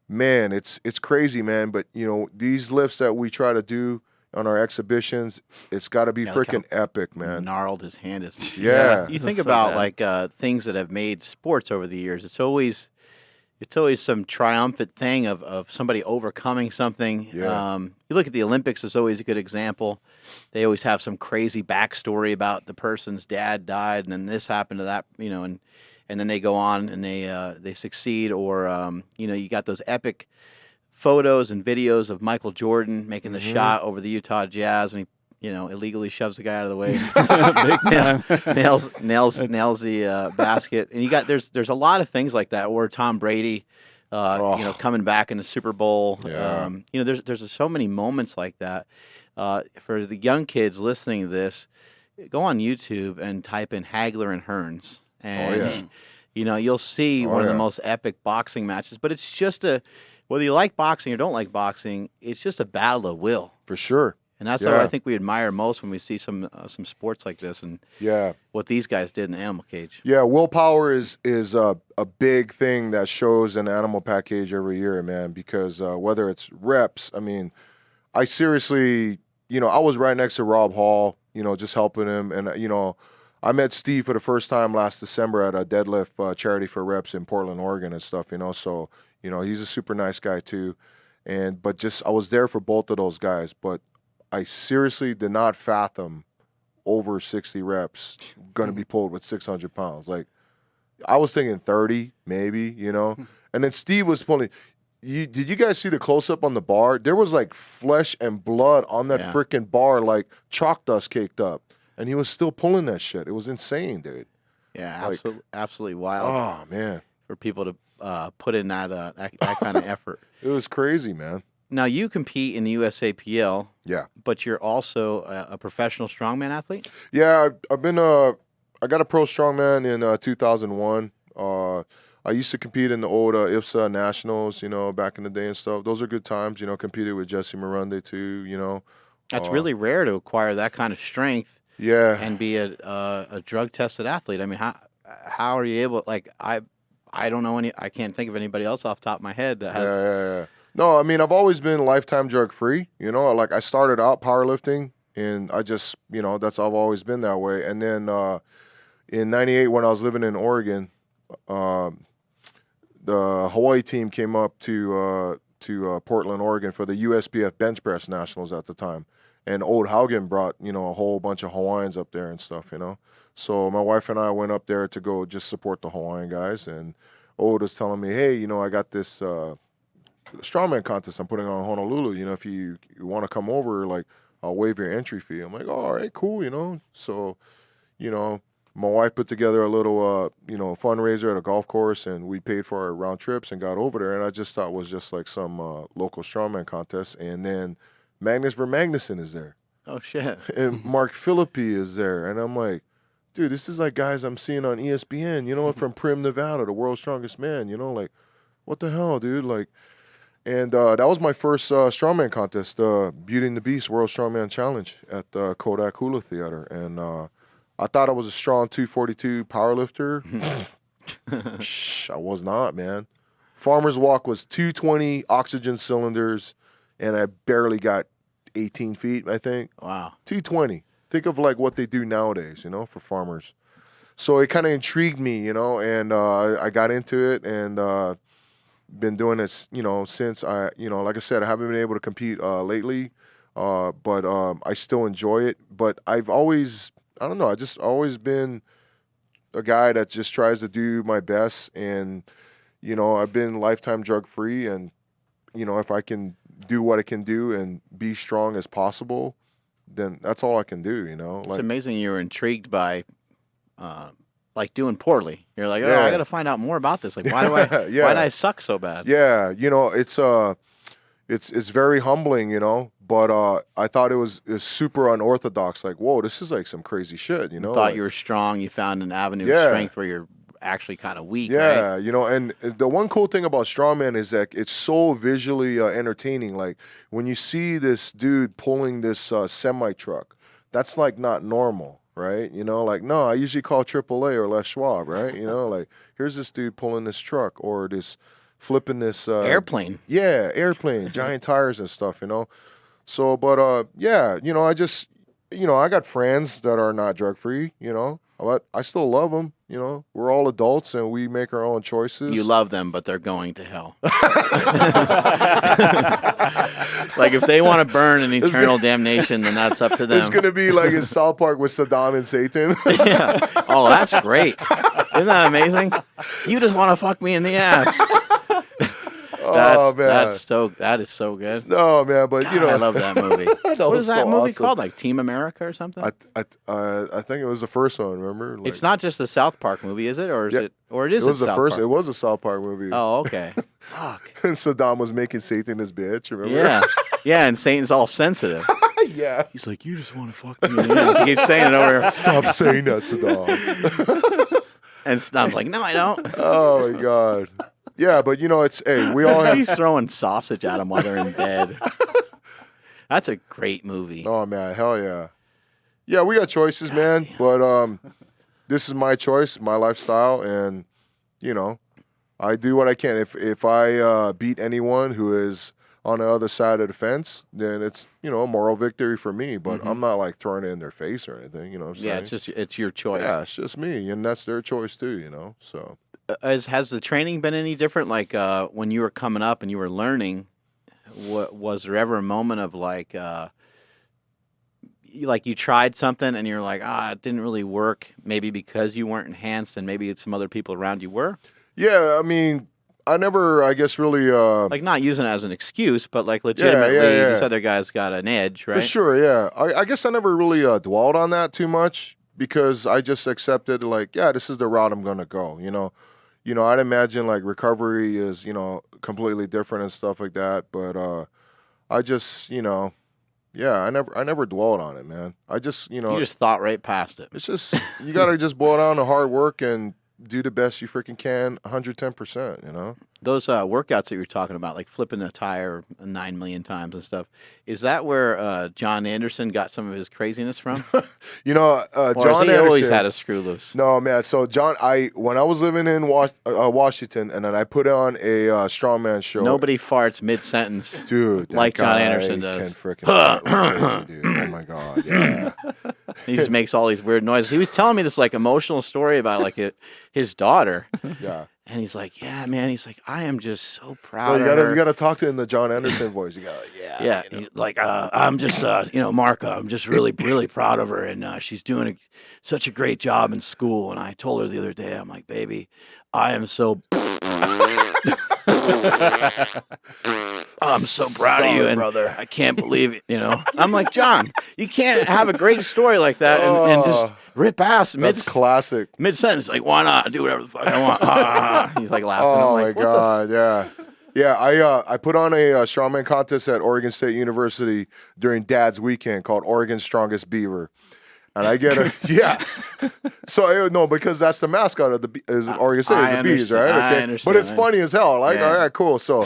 man, it's crazy, man. But you know, these lifts that we try to do on our exhibitions, it's got to be freaking epic, man. Gnarled his hand is. Yeah. You think about like things that have made sports over the years. It's always some triumphant thing of somebody overcoming something. Yeah. You look at the Olympics, it's always a good example. They always have some crazy backstory about the person's dad died and then this happened to that, you know, and then they go on and they succeed. Or, you know, you got those epic photos and videos of Michael Jordan making the shot over the Utah Jazz, and he, you know, illegally shoves the guy out of the way. Big time. nails the basket. And you got there's a lot of things like that. Or Tom Brady, you know, coming back in the Super Bowl. Yeah. You know, there's so many moments like that. For the young kids listening to this, go on YouTube and type in Hagler and Hearns, and you know, you'll see one of the most epic boxing matches. But it's just whether you like boxing or don't like boxing, it's just a battle of will. For sure. And that's what I think we admire most when we see some sports like this, and what these guys did in the animal cage. Yeah, willpower is a big thing that shows in animal pack cage every year, man, because whether it's reps, I mean, I seriously, you know, I was right next to Rob Hall, you know, just helping him. And, you know, I met Steve for the first time last December at a deadlift charity for reps in Portland, Oregon and stuff, you know. So, you know, he's a super nice guy too. But I was there for both of those guys, but I seriously did not fathom over 60 reps going to be pulled with 600 pounds. Like, I was thinking 30, maybe, you know. And then Steve was pulling. Did you guys see the close-up on the bar? There was, like, flesh and blood on that freaking bar, like chalk dust caked up. And he was still pulling that shit. It was insane, dude. Yeah, like, absolutely wild. Oh, man. For people to put in that kind of effort. It was crazy, man. Now, you compete in the USAPL. Yeah. But you're also a professional strongman athlete? Yeah, I got a Pro Strongman in 2001. I used to compete in the old IPF Nationals, you know, back in the day and stuff. Those are good times, you know, competed with Jesse Morunde too, you know. That's really rare to acquire that kind of strength. Yeah. And be a drug-tested athlete. I mean, how are you able, like, I don't know I can't think of anybody else off the top of my head that has. Yeah. No, I mean, I've always been lifetime drug-free, you know. Like, I started out powerlifting, and I just, you know, I've always been that way. And then in 98, when I was living in Oregon, the Hawaii team came up to Portland, Oregon for the USPF Bench Press Nationals at the time. And Old Haugen brought, you know, a whole bunch of Hawaiians up there and stuff, you know. So my wife and I went up there to go just support the Hawaiian guys. And Old was telling me, hey, you know, I got this strongman contest I'm putting on in Honolulu. You know, if you want to come over, like, I'll waive your entry fee. I'm like, oh, all right, cool, you know. So, you know, my wife put together a little, fundraiser at a golf course, and we paid for our round trips and got over there. And I just thought it was just like some local strongman contest. And then Magnus Vermagnuson is there. Oh, shit. And Mark Philippi is there. And I'm like, dude, this is like guys I'm seeing on ESPN, from Prim, Nevada, the world's strongest man, like, what the hell, dude? Like, and that was my first strongman contest, Beauty and the Beast World Strongman Challenge at Kodak Hula Theater. And I thought I was a strong 242 powerlifter. I was not, man. Farmer's Walk was 220 oxygen cylinders, and I barely got 18 feet, I think. Wow. 220. Think of like what they do nowadays, for farmers. So it kind of intrigued me, and I got into it and been doing this, since I, like I said, I haven't been able to compete lately, but I still enjoy it. But I've always, I don't know, I just always been a guy that just tries to do my best. And, I've been lifetime drug free, and, if I can do what I can do and be strong as possible, then that's all I can do, It's amazing you were intrigued by like doing poorly. You're like, I got to find out more about this. Like, why do why do I suck so bad? Yeah, it's very humbling, but I thought it was super unorthodox. Like, whoa, this is like some crazy shit, You thought you were strong. You found an avenue of strength where you're actually kind of weak. Yeah, right? And the one cool thing about strongman is that it's so visually entertaining. Like when you see this dude pulling this semi truck, that's like not normal, right? Like no, I usually call AAA or Les Schwab, right? Like here's this dude pulling this truck or this flipping this airplane. Yeah, airplane, giant tires and stuff, So, but I just, I got friends that are not drug free, but I still love them. We're all adults and we make our own choices. You love them, but they're going to hell. Like if they want to burn in eternal damnation, then that's up to them. It's going to be like in South Park with Saddam and Satan. Yeah. Oh, that's great. Isn't that amazing? You just want to fuck me in the ass. Man, that is so good. No, man, but God, I love that movie. What is that movie awesome. called? Like Team America or something? I think it was the first one. Remember? Like, it's not just the South Park movie, is it? Or is it? Or it is. It was the South first. Park. It was a South Park movie. Oh, okay. Fuck. And Saddam was making Satan his bitch. Remember? Yeah, yeah, and Satan's all sensitive. Yeah. He's like, you just want to fuck me. He keeps saying it over. Stop saying that, Saddam. And Saddam's like, no, I don't. Oh my God. Yeah, but it's we all have. He's throwing sausage at him while they're in bed. That's a great movie. Oh man, hell yeah. Yeah, we got choices, man. But this is my choice, my lifestyle, and I do what I can. If I beat anyone who is on the other side of the fence, then it's a moral victory for me. But I'm not like throwing it in their face or anything. You know what I'm saying? Yeah, it's your choice. Yeah, it's just me, and that's their choice too. So. Has the training been any different? Like when you were coming up and you were learning, was there ever a moment of like you tried something and you're like, it didn't really work, maybe because you weren't enhanced and maybe some other people around you were? Yeah, I mean, I never, I guess, really... like not using it as an excuse, but like legitimately, this other guy's got an edge, right? For sure, yeah. I guess I never really dwelled on that too much because I just accepted like, this is the route I'm going to go, I'd imagine like recovery is, completely different and stuff like that. But I just, I never dwelled on it, man. I just, You just thought right past it. It's just, you got to just boil down to hard work and do the best you freaking can 110%, Those workouts that you're talking about, like flipping a tire 9 million times and stuff, is that where John Anderson got some of his craziness from? John Anderson always had a screw loose. No, man. So John, when I was living in Washington, and then I put on a strongman show. Nobody farts mid-sentence, dude, like John Anderson does. Can freaking crazy, dude. Oh my God, yeah. He just makes all these weird noises. He was telling me this like emotional story about like his daughter. Yeah. And he's like, yeah, man. He's like, I am just so proud of her. You gotta talk to him in the John Anderson voice. You gotta, yeah. He's like, I'm just, Mark, I'm just really, really proud of her, and she's doing such a great job in school. And I told her the other day, I'm like, baby, I am so. I'm so proud of you, and brother, I can't believe it. I'm like, John, you can't have a great story like that and just rip ass. That's classic. Mid sentence, like, why not? Do whatever the fuck I want. He's like laughing. Oh I'm like, my God, yeah. Yeah, I put on a strongman contest at Oregon State University during Dad's Weekend called Oregon's Strongest Beaver. And I get So no, because that's the mascot of the Oregon State, is the bees, right? I understand. But it's funny as hell. Like, all right, cool. So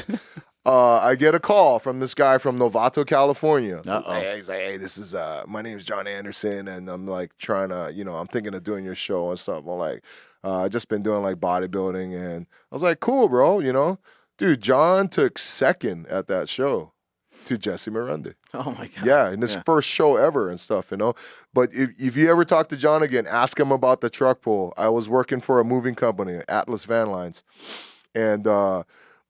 I get a call from this guy from Novato, California. He's like, hey, this is my name is John Anderson, and I'm like trying to, I'm thinking of doing your show and stuff. I'm like, I just been doing like bodybuilding, and I was like, cool, bro, Dude, John took second at that show to Jesse Miranda. Oh my God. Yeah, in his first show ever and stuff, But if you ever talk to John again, ask him about the truck pull. I was working for a moving company, Atlas Van Lines, and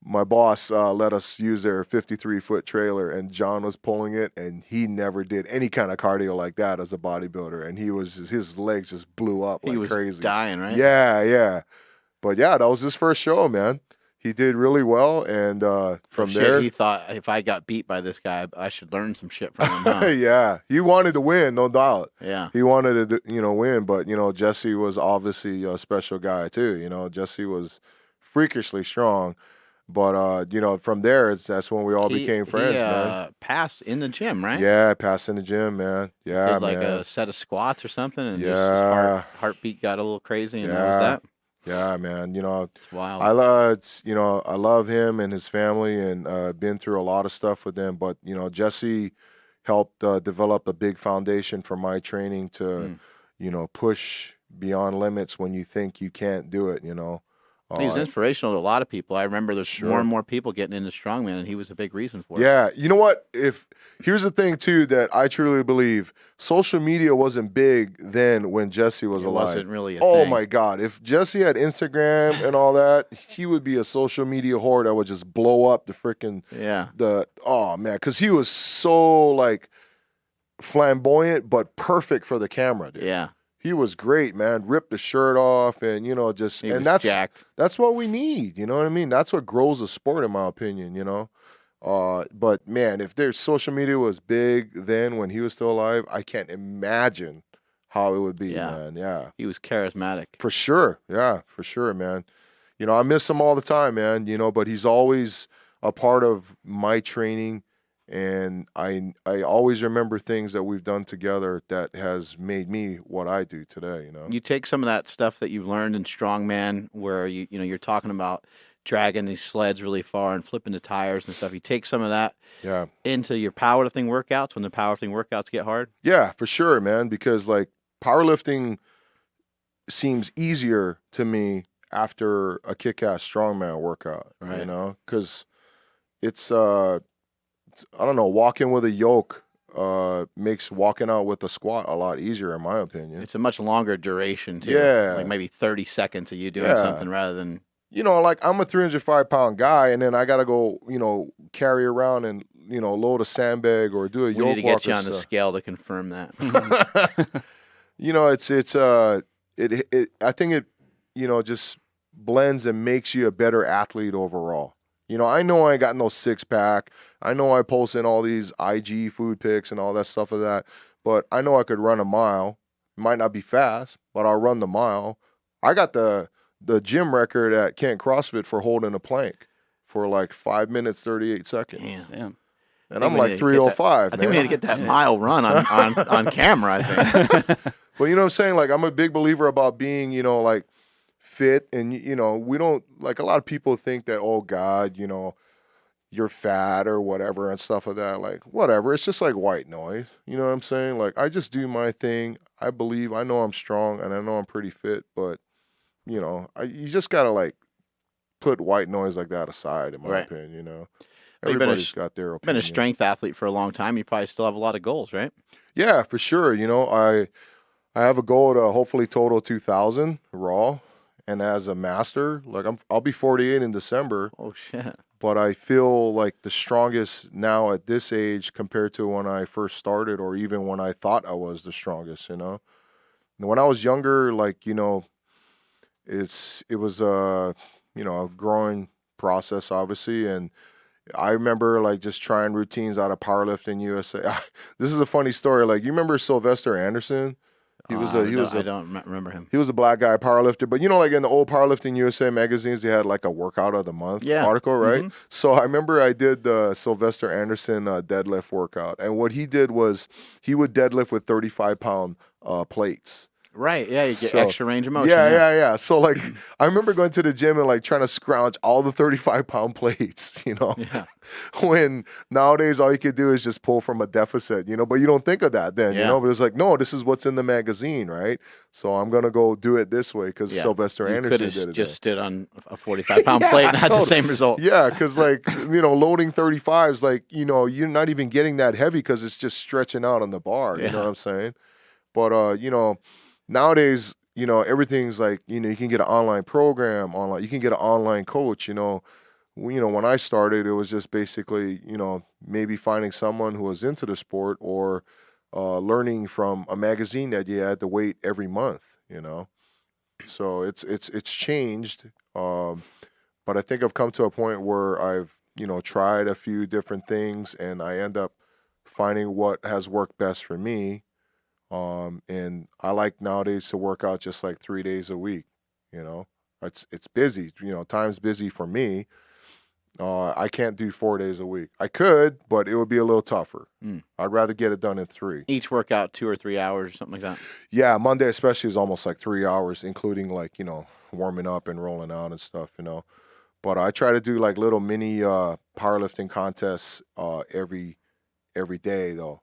my boss let us use their 53-foot trailer, and John was pulling it, and he never did any kind of cardio like that as a bodybuilder, and his legs just blew up like crazy. He was dying, right? Yeah. But yeah, that was his first show, man. He did really well, and from there, he thought if I got beat by this guy, I should learn some shit from him. Huh? Yeah, he wanted to win, no doubt. Yeah, he wanted to, win, but Jesse was obviously a special guy too. Jesse was freakishly strong, but from there, that's when we all became friends, man. Passed in the gym, right? Yeah, passed in the gym, man. Yeah, did like a set of squats or something, and just his heartbeat got a little crazy, and that was that. Yeah, man. It's wild. I love him and his family, and been through a lot of stuff with them. But Jesse helped develop a big foundation for my training to, push beyond limits when you think you can't do it. He was inspirational to a lot of people. I remember there's more and more people getting into strongman, and he was a big reason for it. Yeah, you know what? Here's the thing too that I truly believe: social media wasn't big then when Jesse was alive. It wasn't really a thing. Oh thing. my God! If Jesse had Instagram and all that, he would be a social media whore that would just blow up the freaking because he was so like flamboyant but perfect for the camera, dude. Yeah. He was great, man. Ripped the shirt off, and that's jacked. That's what we need. You know what I mean? That's what grows a sport, in my opinion. But man, if their social media was big then when he was still alive, I can't imagine how it would be, man. Yeah, he was charismatic for sure. Yeah, for sure, man. I miss him all the time, man. But he's always a part of my training. And I always remember things that we've done together that has made me what I do today. You take some of that stuff that you've learned in strongman, where you're talking about dragging these sleds really far and flipping the tires and stuff. You take some of that into your powerlifting workouts when the powerlifting workouts get hard. Yeah, for sure, man. Because like powerlifting seems easier to me after a kick-ass strongman workout. Right. Because it's I don't know, walking with a yoke makes walking out with a squat a lot easier, in my opinion. It's a much longer duration, too. Yeah. Like maybe 30 seconds of you doing something rather than... like I'm a 305-pound guy, and then I got to go, carry around and, load a sandbag or do a yoke walk. We need to get you on the scale to confirm that. I think it, just blends and makes you a better athlete overall. I know I ain't got no six-pack. I know I post in all these IG food pics and all that stuff of that, but I know I could run a mile. It might not be fast, but I'll run the mile. I got the gym record at Kent CrossFit for holding a plank for like 5 minutes, 38 seconds. Damn. And I'm like 305, I think we need to get that mile run on camera, I think. But you know what I'm saying? Like, I'm a big believer about being, like, fit, and we don't, like, a lot of people think that, oh God, you're fat or whatever and stuff like that. Like, whatever, it's just like white noise. You know what I'm saying? Like, I just do my thing. I know I'm strong, and I know I'm pretty fit, but you just gotta like put white noise like that aside, in my opinion. Everybody's got their opinion. Been a strength athlete for a long time. You probably still have a lot of goals, right? Yeah, for sure. I have a goal to hopefully total 2,000 raw. And as a master, like I'll be 48 in December. Oh shit! But I feel like the strongest now at this age compared to when I first started, or even when I thought I was the strongest. And when I was younger, like it was a growing process, obviously. And I remember like just trying routines out of Powerlifting USA. This is a funny story. Like, you remember Sylvester Anderson? I don't remember him. He was a black guy, powerlifter. But, like in the old Powerlifting USA magazines, they had like a workout of the month article, right? Mm-hmm. So I remember I did the Sylvester Anderson deadlift workout. And what he did was he would deadlift with 35-pound plates. Right, yeah, you get extra range of motion. Yeah. So, like, I remember going to the gym and, like, trying to scrounge all the 35-pound plates, Yeah. When nowadays all you could do is just pull from a deficit, but you don't think of that then, But it's like, no, this is what's in the magazine, right? So I'm going to go do it this way because Sylvester Anderson did it. Just stood on a 45-pound plate and had the same result. Yeah, because, like, loading 35s, like, you're not even getting that heavy because it's just stretching out on the bar, you know what I'm saying? But, nowadays, everything's like, you can get an online program online. You can get an online coach, when I started, it was just basically, maybe finding someone who was into the sport or learning from a magazine that you had to wait every month, So it's changed. But I think I've come to a point where I've, tried a few different things and I end up finding what has worked best for me. And I like nowadays to work out just like 3 days a week, it's busy, time's busy for me. I can't do 4 days a week. I could, but it would be a little tougher. I'd rather get it done in 3. Each workout 2 or 3 hours or something like that. Yeah. Monday especially is almost like 3 hours, including like, warming up and rolling out and stuff, but I try to do like little mini, powerlifting contests, every day though,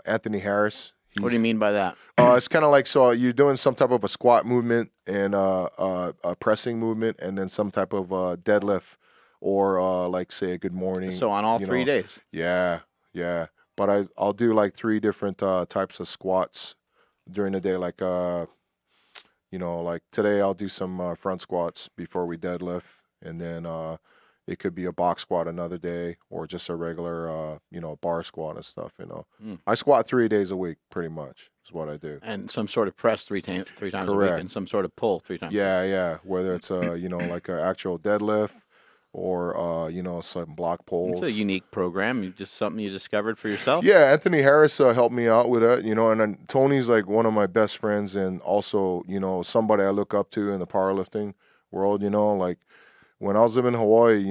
Anthony Harris. What do you mean by that? It's kind of like, so you're doing some type of a squat movement and a pressing movement and then some type of deadlift or like say a good morning. So on all 3 days? Yeah. But I'll do like 3 different types of squats during the day. Like, like today I'll do some front squats before we deadlift. And then it could be a box squat another day or just a regular, bar squat and stuff, I squat 3 days a week pretty much is what I do. And some sort of press three times Correct. a week and some sort of pull 3 times a week. Yeah. Whether it's, like an actual deadlift or, some block pulls. It's a unique program. Just something you discovered for yourself? Yeah, Anthony Harris helped me out with that, and then Tony's like one of my best friends and also, somebody I look up to in the powerlifting world, like, when I was living in Hawaii,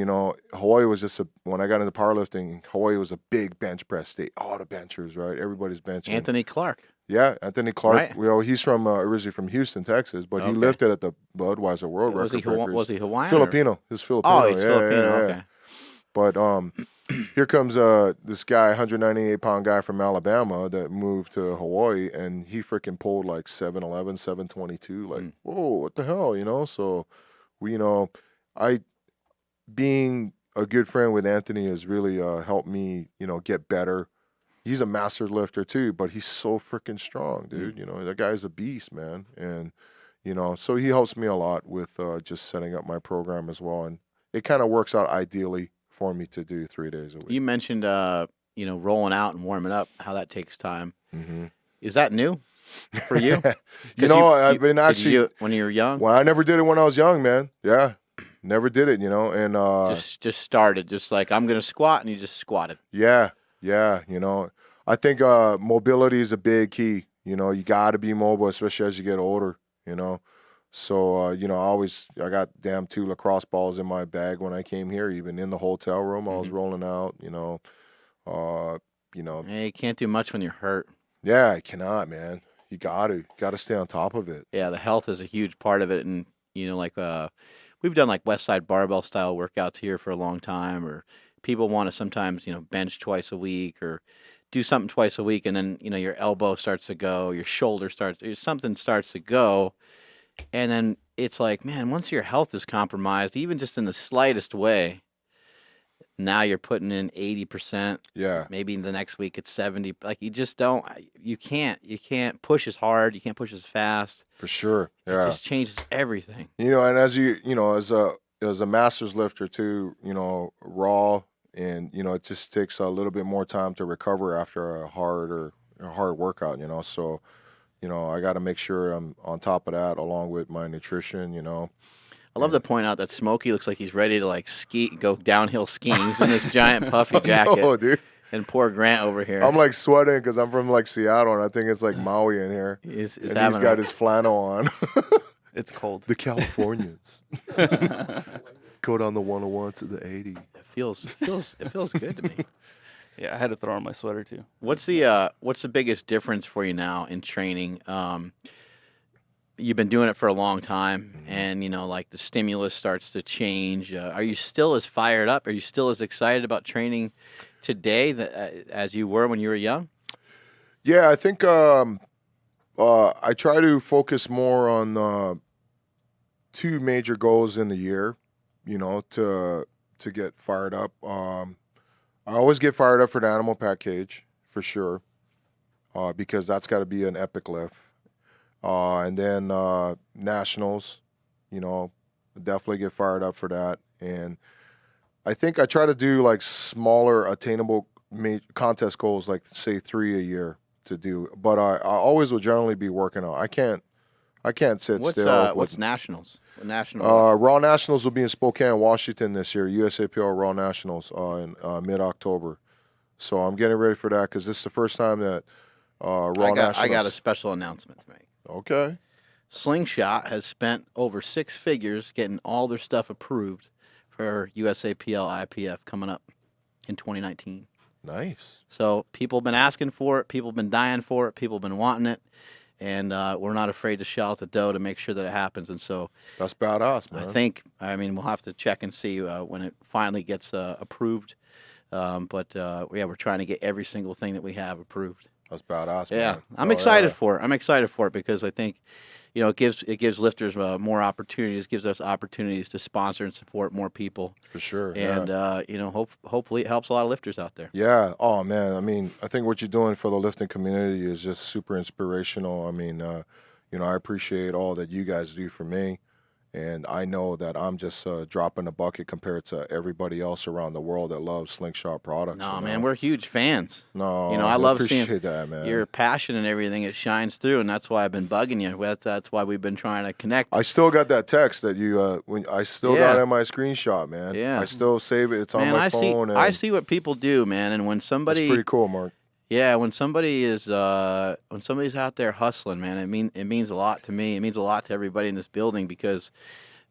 Hawaii was just when I got into powerlifting, Hawaii was a big bench press state. All the benchers, right? Everybody's benching. Anthony Clark. Yeah, Anthony Clark. Right. Well, he's from originally from Houston, Texas, but he lifted at the Budweiser World Record breakers. Was he Hawaiian? Filipino. He was Filipino. Oh, he's Filipino. Okay. But here comes this guy, 198-pound guy from Alabama that moved to Hawaii, and he freaking pulled like 7'11", 722. Like, whoa, what the hell, So, being a good friend with Anthony has really helped me, get better. He's a master lifter too, but he's so freaking strong, dude. That guy's a beast, man. And, so he helps me a lot with just setting up my program as well. And it kind of works out ideally for me to do 3 days a week. You mentioned, rolling out and warming up, how that takes time. Mm-hmm. Is that new for you? I've been actually... Did you do it when you were young? Well, I never did it when I was young, man. Yeah. Never did it, and just started, just like I'm gonna squat, and you just squatted. Yeah. I think mobility is a big key. You got to be mobile, especially as you get older. So I got damn 2 lacrosse balls in my bag when I came here. Even in the hotel room, I was rolling out. Hey, you can't do much when you're hurt. Yeah, I cannot, man. You got to stay on top of it. Yeah, the health is a huge part of it, and we've done like West Side barbell style workouts here for a long time, or people want to sometimes, bench twice a week or do something twice a week. And then, your elbow starts to go, your shoulder something starts to go. And then it's like, man, once your health is compromised, even just in the slightest way, now you're putting in 80%. Yeah. Maybe the next week it's 70. Like you can't push as hard. You can't push as fast. For sure. Yeah. It just changes everything. And as as a master's lifter too, raw and, it just takes a little bit more time to recover after a hard workout, so, I got to make sure I'm on top of that along with my nutrition, I love to point out that Smokey looks like he's ready to go downhill skiing. He's in this giant puffy jacket. No, dude. And poor Grant over here. I'm like sweating because I'm from like Seattle, and I think it's like Maui in here. And he's got his flannel on. It's cold. The Californians. Go down the 101 to the 80. It feels good to me. Yeah, I had to throw on my sweater too. What's the biggest difference for you now in training? You've been doing it for a long time, and like the stimulus starts to change. Are you still as fired up? Are you still as excited about training today as you were when you were young? Yeah, I think I try to focus more on 2 major goals in the year. To get fired up. I always get fired up for the Animal Pack cage for sure, because that's got to be an epic lift. And then nationals, definitely get fired up for that. And I think I try to do like smaller, attainable contest goals, like say 3 a year to do. But I always will generally be working on. I can't sit still. What's nationals? National. Raw Nationals will be in Spokane, Washington this year. USAPL Raw Nationals in mid-October. So I'm getting ready for that because this is the first time that Nationals. I got a special announcement to make. Okay. Slingshot has spent over 6 figures getting all their stuff approved for USAPL IPF coming up in 2019. Nice. So people have been asking for it. People have been dying for it. People have been wanting it. And we're not afraid to shell out the dough to make sure that it happens. And so that's badass, man. We'll have to check and see when it finally gets approved. But we're trying to get every single thing that we have approved. That's badass, yeah, man. I'm excited for it. I'm excited for it because I think, it gives lifters more opportunities, gives us opportunities to sponsor and support more people. For sure. And, hopefully it helps a lot of lifters out there. Yeah. Oh, man. I mean, I think what you're doing for the lifting community is just super inspirational. I mean, I appreciate all that you guys do for me. And I know that I'm just dropping a bucket compared to everybody else around the world that loves Slingshot products. No, man, we're huge fans. No, I love seeing that, man. Your passion and everything. It shines through, and that's why I've been bugging you. That's why we've been trying to connect. I still got that text that you got it in my screenshot, man. Yeah, I still save it. It's on my phone. I see what people do, man, and when somebody. It's pretty cool, Mark. Yeah, when somebody's out there hustling, man, it means a lot to me. It means a lot to everybody in this building because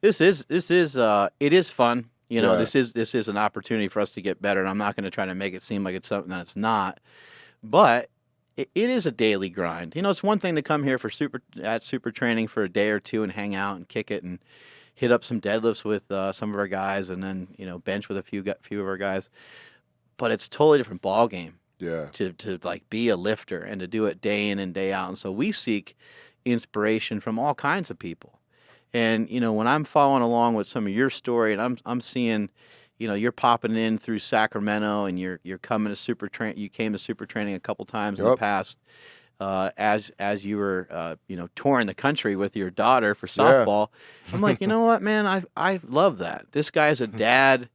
it is fun. This is an opportunity for us to get better, and I'm not going to try to make it seem like it's something that it's not. But it is a daily grind. It's one thing to come here for super training for a day or two and hang out and kick it and hit up some deadlifts with some of our guys, and then bench with a few of our guys. But it's a totally different ball game. Yeah. To like be a lifter and to do it day in and day out. And so we seek inspiration from all kinds of people. And when I'm following along with some of your story and I'm seeing, you're popping in through Sacramento and you're coming to super train. You came to super training a couple times in the past, as you were touring the country with your daughter for softball. Yeah. I'm like, you know what, man, I love that. This guy's a dad.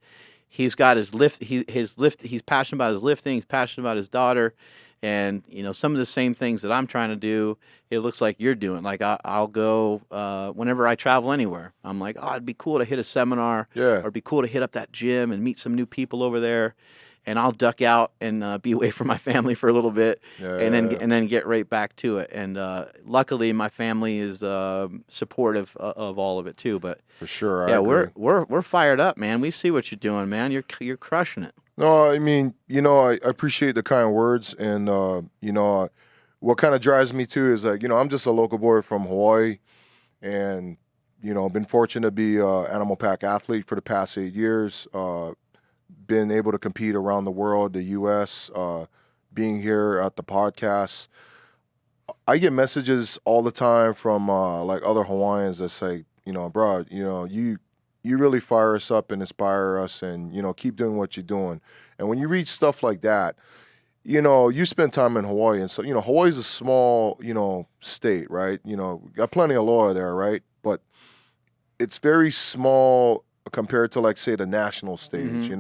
He's got his lift. He's passionate about his lifting. He's passionate about his daughter, and some of the same things that I'm trying to do. It looks like you're doing. Like I'll go whenever I travel anywhere. I'm like, oh, it'd be cool to hit a seminar. Yeah. Or it'd be cool to hit up that gym and meet some new people over there. And I'll duck out and be away from my family for a little bit, and then get right back to it. And luckily, my family is supportive of all of it too. But for sure, we're fired up, man. We see what you're doing, man. You're crushing it. No, I mean, I appreciate the kind words, and what kind of drives me too is like, I'm just a local boy from Hawaii, and been fortunate to be an Animal Pack athlete for the past 8 years. Been able to compete around the world, the U.S., being here at the podcast. I get messages all the time from like other Hawaiians that say, bro, you really fire us up and inspire us, and keep doing what you're doing. And when you read stuff like that, you spend time in Hawaii, and so Hawaii's a small state, right? Got plenty of law there, right? But it's very small compared to, like, say, the national stage,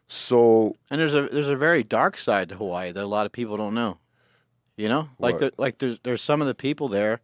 So, and there's a very dark side to Hawaii that a lot of people don't know. There's some of the people there.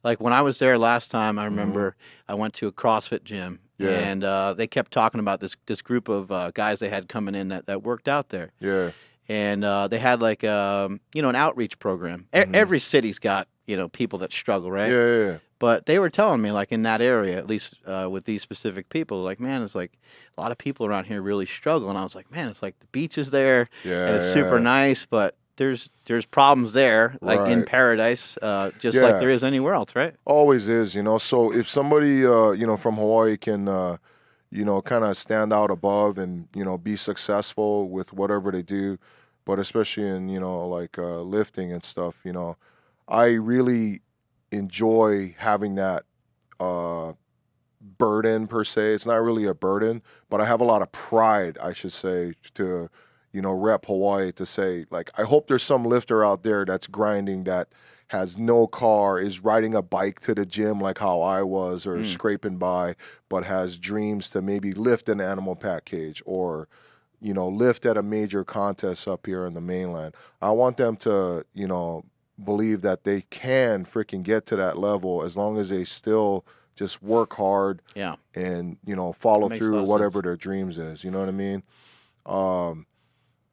Like when I was there last time, I remember I went to a CrossFit gym, and they kept talking about this group of guys they had coming in that worked out there. Yeah. and they had like an outreach program. Every city's got people that struggle, right? Yeah. But they were telling me, like, in that area, at least with these specific people, like, man, it's like a lot of people around here really struggle. And I was like, man, it's like the beach is there, and it's super nice, but there's problems there, like in paradise, just like there is anywhere else, right? Always is, So if somebody, from Hawaii can, kind of stand out above and, be successful with whatever they do, but especially in, like lifting and stuff, I really enjoy having that burden per se. It's not really a burden, but I have a lot of pride, I should say, to rep Hawaii, to say, like, I hope there's some lifter out there that's grinding, that has no car, is riding a bike to the gym like how I was, or scraping by, but has dreams to maybe lift an animal pack cage, or lift at a major contest up here in the mainland. I want them to believe that they can freaking get to that level, as long as they still just work hard and follow through whatever their dreams is. You know what I mean?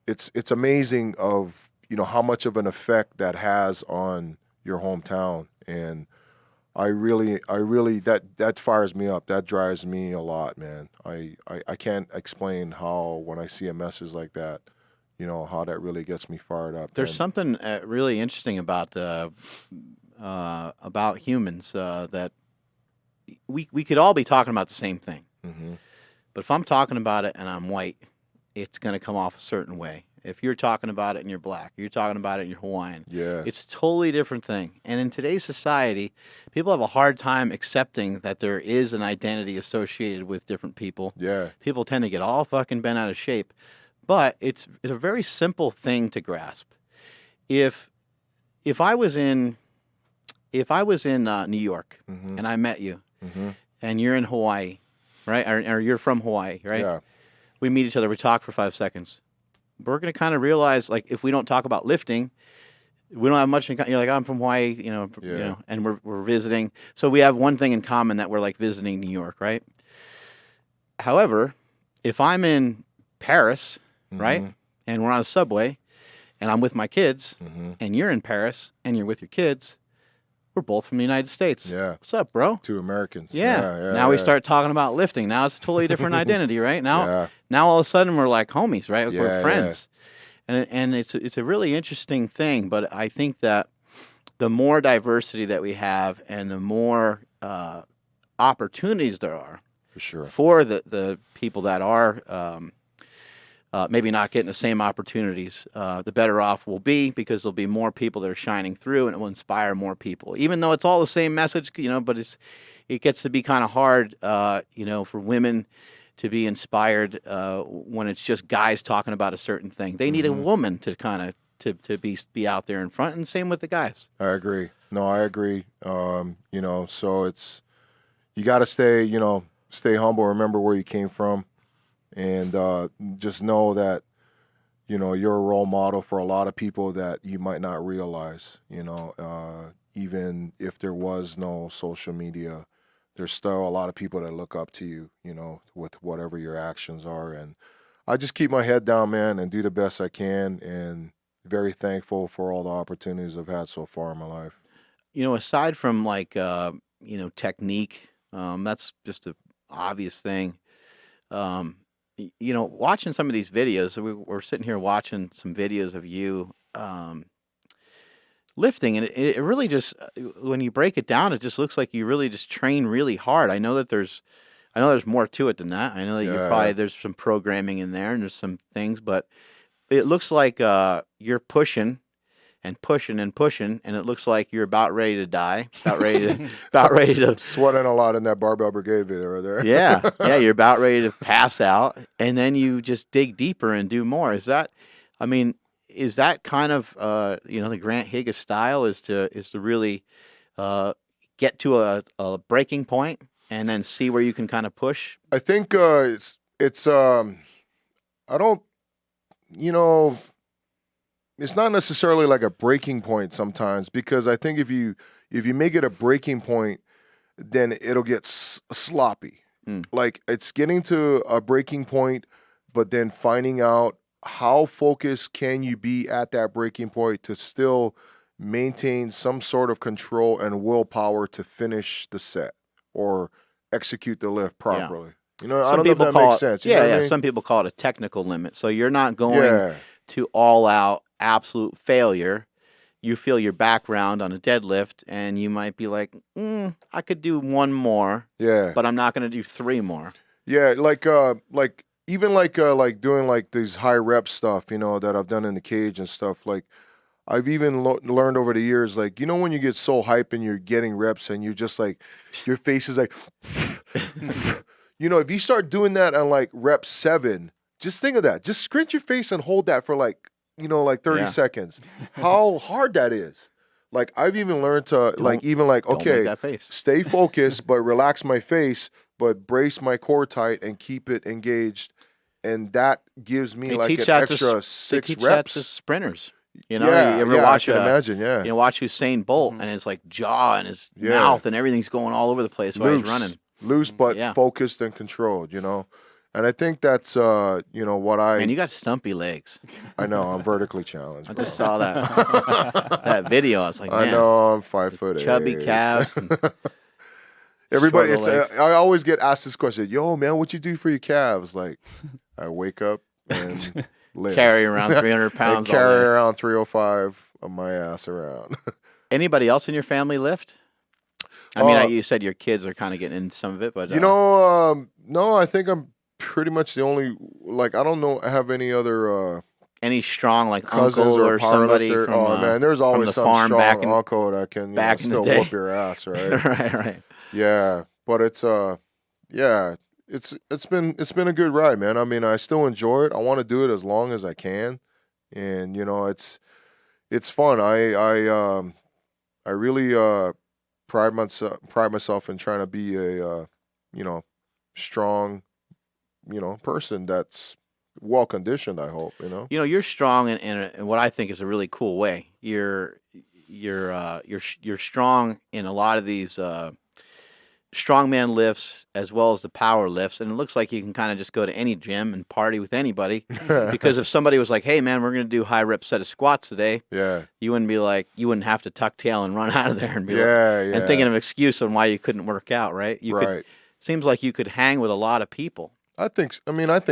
It's amazing of how much of an effect that has on your hometown, and I really that fires me up. That drives me a lot, man. I can't explain how, when I see a message like that, how that really gets me fired up. There's something really interesting about humans that we could all be talking about the same thing. But if I'm talking about it and I'm white, it's going to come off a certain way. If you're talking about it and you're black, you're talking about it and you're Hawaiian, it's a totally different thing. And in today's society, people have a hard time accepting that there is an identity associated with different people. People tend to get all fucking bent out of shape. But it's a very simple thing to grasp. If I was in New York and I met you and you're in Hawaii, right? Or you're from Hawaii, right? Yeah. We meet each other. We talk for 5 seconds. We're going to kind of realize, like, if we don't talk about lifting, we don't have much in common. You're like, I'm from Hawaii, and we're visiting. So we have one thing in common, that we're like visiting New York, right? However, if I'm in Paris, right, and we're on a subway, and I'm with my kids, and you're in Paris, and you're with your kids, we're both from the United States. Yeah. What's up, bro? Two Americans. Yeah. Now we start talking about lifting. Now it's a totally different identity, right? Now all of a sudden we're like homies, right? We're friends. And it's a really interesting thing, but I think that the more diversity that we have, and the more opportunities there are, for sure, for the people that are maybe not getting the same opportunities, the better off we'll be, because there'll be more people that are shining through, and it will inspire more people. Even though it's all the same message, but it gets to be kind of hard, for women to be inspired when it's just guys talking about a certain thing. They need a woman to kind of to be out there in front, and same with the guys. I agree. No, I agree. So it's, you got to stay humble. Remember where you came from. And just know that, you're a role model for a lot of people that you might not realize, even if there was no social media, there's still a lot of people that look up to you, with whatever your actions are. And I just keep my head down, man, and do the best I can, and very thankful for all the opportunities I've had so far in my life. Aside from like, technique, that's just an obvious thing. Watching some of these videos, we're sitting here watching some videos of you lifting, and it really just, when you break it down, it just looks like you really just train really hard. I know there's more to it than that. I know that there's some programming in there, and there's some things, but it looks like you're pushing and pushing and pushing, and it looks like you're about ready to die, about ready to sweating a lot in that barbell brigade video right there. yeah, you're about ready to pass out, and then you just dig deeper and do more. Is that kind of the Grant Higa style, is to really get to a breaking point and then see where you can kind of push? I think it's I don't, it's not necessarily like a breaking point sometimes, because I think if you make it a breaking point, then it'll get sloppy. Like, it's getting to a breaking point, but then finding out how focused can you be at that breaking point to still maintain some sort of control and willpower to finish the set or execute the lift properly. You know, I don't know if that makes sense. You know what I mean? Some people call it a technical limit. So you're not going to all out absolute failure. You feel your background on a deadlift, and you might be like, I could do one more, but I'm not going to do 3 more. Yeah, like doing like these high rep stuff, you know, that I've done in the cage and stuff. Like I've even learned over the years, like, you know, when you get so hype and you're getting reps and you're just like, your face is like, you know, if you start doing that on like rep 7, just think of that. Just scrunch your face and hold that for like, you know, like 30 seconds. How hard that is. Like I've even learned to okay, stay focused, but relax my face, but brace my core tight and keep it engaged. And that gives me like an extra 6 they teach reps. That to sprinters. You know, you ever watch I can imagine, you know, watch Usain Bolt and his like jaw and his mouth and everything's going all over the place while he's running. Loose but focused and controlled, you know. And I think that's you know, what I... Man, you got stumpy legs. I know, I'm vertically challenged. I just saw that that video. I was like, man. I know, I'm 5'8". Chubby calves. Everybody, I always get asked this question, yo, man, what you do for your calves? Like, I wake up and live. Carry around 300 pounds and carry around 305 of my ass around. Anybody else in your family lift? I mean, you said your kids are kind of getting into some of it, but... You know, no, I think I'm pretty much the only, like, I don't know, have any other... any strong, like, uncle or somebody from, man, there's always some farm strong uncle that can still whoop your ass, right? right. Yeah, but it's it's been a good ride, man. I mean, I still enjoy it. I want to do it as long as I can, and you know, it's fun. I really pride myself in trying to be a you know, strong, you know, person that's well conditioned. I hope, you know. You know, you're strong in what I think is a really cool way. You're strong in a lot of these strongman lifts as well as the power lifts, and it looks like you can kind of just go to any gym and party with anybody. Because if somebody was like, "Hey, man, we're going to do high rep set of squats today," you wouldn't have to tuck tail and run out of there and be and thinking of an excuse on why you couldn't work out, right? Could, seems like you could hang with a lot of people. I think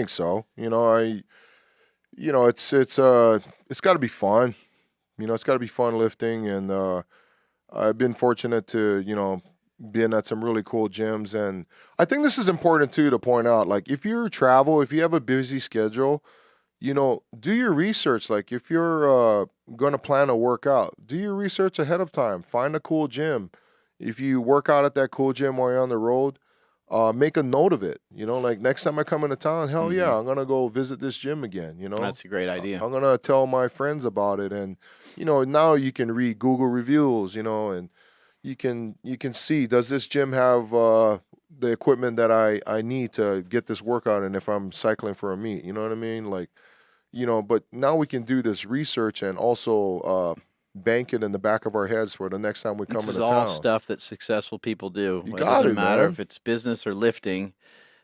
so. You know, it's got to be fun. You know, it's got to be fun lifting, and I've been fortunate to, you know, being at some really cool gyms. And I think this is important too to point out, like, if you have a busy schedule, you know, do your research. Like, if you're going to plan a workout, do your research ahead of time. Find a cool gym. If you work out at that cool gym while you're on the road, make a note of it. You know, like, next time I come into town, hell yeah, I'm going to go visit this gym again, you know. That's a great idea. I'm going to tell my friends about it. And, you know, now you can read Google reviews, you know, and you can see, does this gym have the equipment that I need to get this workout in if I'm cycling for a meet, you know what I mean? Like, you know, but now we can do this research and also bank it in the back of our heads for the next time we come into town. This is all stuff that successful people do. It doesn't matter man. if it's business or lifting.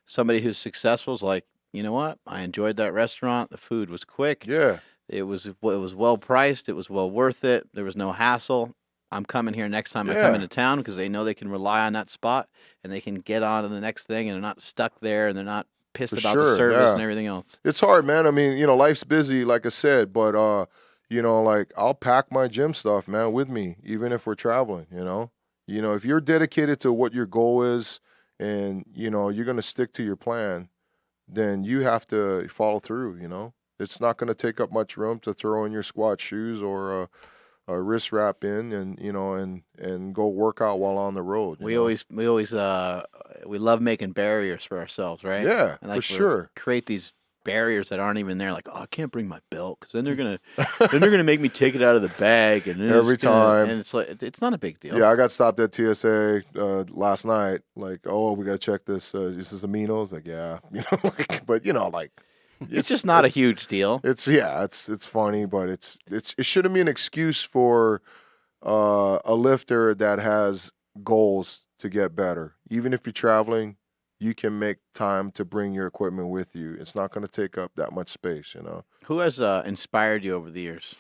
Somebody who's successful is like, you know what? I enjoyed that restaurant. The food was quick. Yeah. It was well priced. It was well worth it. There was no hassle. I'm coming here next time I come into town because they know they can rely on that spot and they can get on to the next thing and they're not stuck there and they're not pissed about the service and everything else. It's hard, man. I mean, you know, life's busy, like I said, but you know, like, I'll pack my gym stuff, man, with me, even if we're traveling, you know. You know, if you're dedicated to what your goal is and, you know, you're going to stick to your plan, then you have to follow through, you know. It's not going to take up much room to throw in your squat shoes or a wrist wrap in and, you know, and go work out while on the road. We always we love making barriers for ourselves, right? Yeah, and, like, for sure. Create these barriers that aren't even there. Like, oh, I can't bring my belt because then they're gonna make me take it out of the bag and every time. And it's like, it's not a big deal. Yeah, I got stopped at TSA last night. Like, oh, we gotta check this. This is aminos. Like, yeah, you know, like, but you know, like, it's just not a huge deal. It's funny, but it shouldn't be an excuse for a lifter that has goals to get better. Even if you're traveling, you can make time to bring your equipment with you. It's not going to take up that much space, you know. Who has inspired you over the years?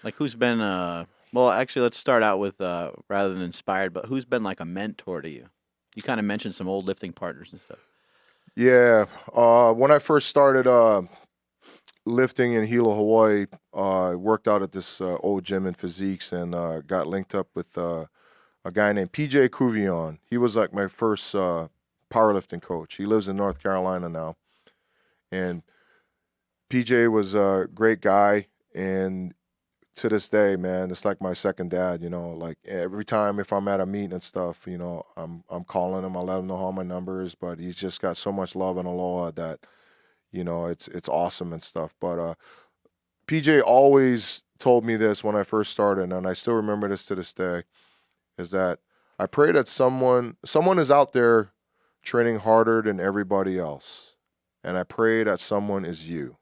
Like, who's been well, actually, let's start out with rather than inspired, but who's been like a mentor to you? You kind of mentioned some old lifting partners and stuff. Yeah, when I first started lifting in Hilo, Hawaii, I worked out at this old gym in Physiques and got linked up with a guy named PJ Cuvion. He was like my first powerlifting coach. He lives in North Carolina now. And PJ was a great guy, and to this day, man, it's like my second dad, you know. Like every time if I'm at a meeting and stuff, you know, I'm calling him, I let him know how my number is, but he's just got so much love and aloha that, you know, it's awesome and stuff. But PJ always told me this when I first started, and I still remember this to this day, is that I pray that someone is out there training harder than everybody else. And I pray that someone is you,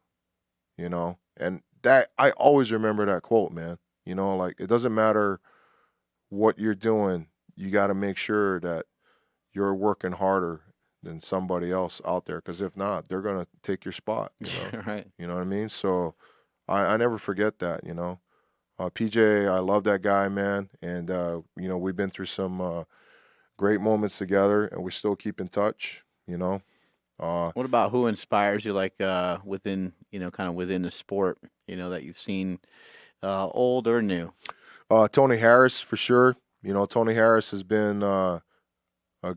you know? And that, I always remember that quote, man. You know, like, it doesn't matter what you're doing. You got to make sure that you're working harder than somebody else out there. Because if not, they're going to take your spot, you know? Right. You know what I mean? So I never forget that, you know? PJ, I love that guy, man. And, you know, we've been through some great moments together, and we still keep in touch, you know? What about who inspires you, like within, you know, kind of within the sport, you know, that you've seen old or new? Tony Harris, for sure. You know, Tony Harris has been a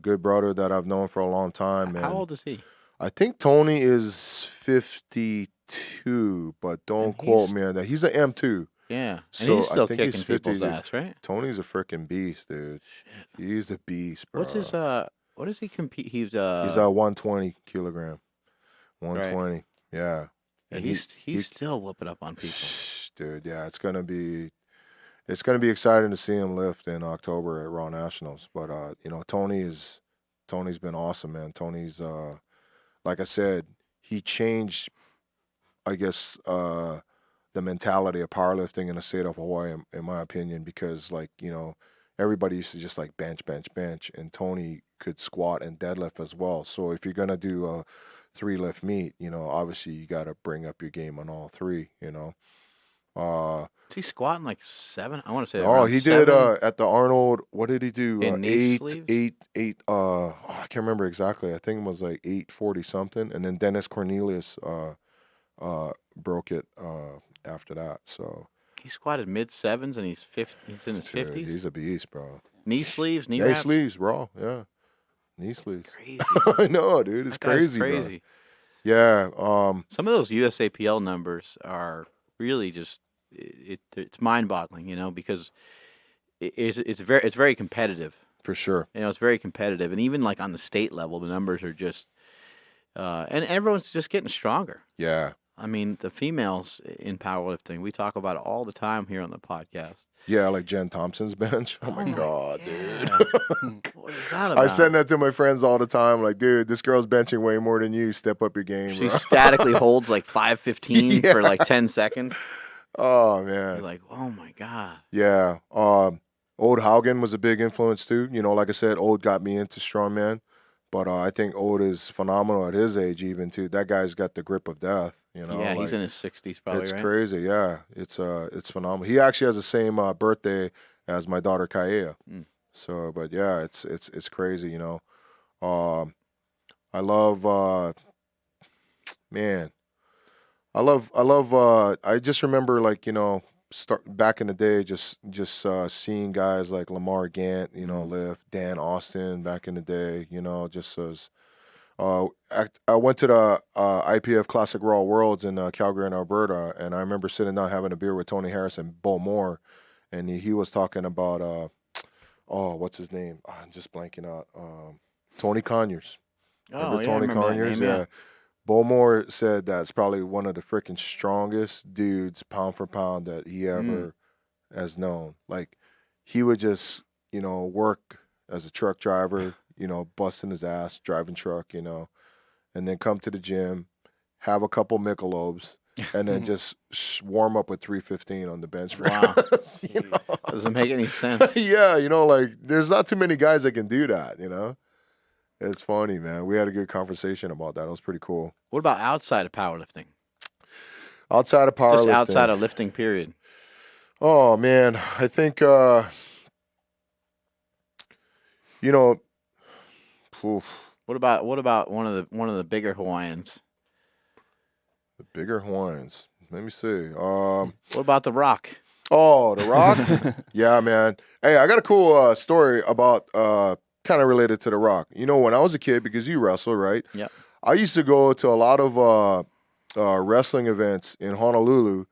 good brother that I've known for a long time. How old is he? I think Tony is 52, but don't quote me on that. He's an M2. Yeah, so and he's still I think kicking he's 50. people's ass, right? Tony's a freaking beast, dude. Shit. He's a beast, bro. What's his what does he compete? He's 120 kilogram. 120. Right. Yeah. And he's still whooping up on people. Dude, yeah, it's gonna be exciting to see him lift in October at Raw Nationals. But you know, Tony's been awesome, man. Tony's like I said, he changed, I guess, the mentality of powerlifting in the state of Hawaii, in my opinion, because, like, you know, everybody used to just like bench, and Tony could squat and deadlift as well. So if you're gonna do a 3-lift meet, you know, obviously you got to bring up your game on all three, you know. Is he squatting like 7? I want to say. Oh, he 7? did at the Arnold. What did he do? In knee sleeves? Eight. I can't remember exactly. I think it was like 840 something, and then Dennis Cornelius broke it after that. So he squatted mid-7s, and he's in his 50s. He's a beast, bro. Knee sleeves, knee wraps? wraps? Sleeves, raw. Yeah, knee sleeves. Crazy. I know, dude. It's crazy, bro. Yeah. Some of those USAPL numbers are really just it's mind-boggling, you know, because it's very competitive. For sure. You know, it's very competitive, and even like on the state level, the numbers are just and everyone's just getting stronger. Yeah. I mean, the females in powerlifting, we talk about it all the time here on the podcast. Yeah, like Jen Thompson's bench. Oh my God, dude. What is that about? I send that to my friends all the time. Like, dude, this girl's benching way more than you. Step up your game, She bro. statically holds like 515 Yeah. for like 10 seconds. Oh, man. You're like, oh my God. Yeah. Old Haugen was a big influence too. You know, like I said, Old got me into strongman. But I think Old is phenomenal at his age even too. That guy's got the grip of death. You know, Yeah, like, he's in his 60s probably, it's right? crazy. Yeah, it's phenomenal. He actually has the same birthday as my daughter Kaea. So, but yeah, it's crazy. You know, I love man. I just remember, like, you know, back in the day, just seeing guys like Lamar Gant, you know, lift, Dan Austin back in the day, you know, just as I went to the IPF Classic Raw Worlds in Calgary and Alberta, and I remember sitting down having a beer with Tony Harris and Bo Moore, and he was talking about what's his name? I'm just blanking out. Tony Conyers. Remember Tony Conyers? Yeah. Bowmore said that's probably one of the freaking strongest dudes, pound for pound, that he ever has known. Like, he would just, you know, work as a truck driver, you know, busting his ass, driving truck, you know, and then come to the gym, have a couple Michelobes, and then just warm up with 315 on the bench press. Wow. You know? Doesn't make any sense. Yeah, you know, like, there's not too many guys that can do that, you know. It's funny, man. We had a good conversation about that. It was pretty cool. What about outside of powerlifting? Outside of powerlifting. Just outside of lifting, period. Oh man, I think you know. Oof. What about one of the bigger Hawaiians? The bigger Hawaiians. Let me see. What about The Rock? Oh, The Rock? Yeah, man. Hey, I got a cool story about kind of related to The Rock. You know, when I was a kid, because you wrestle, right? Yep. I used to go to a lot of wrestling events in Honolulu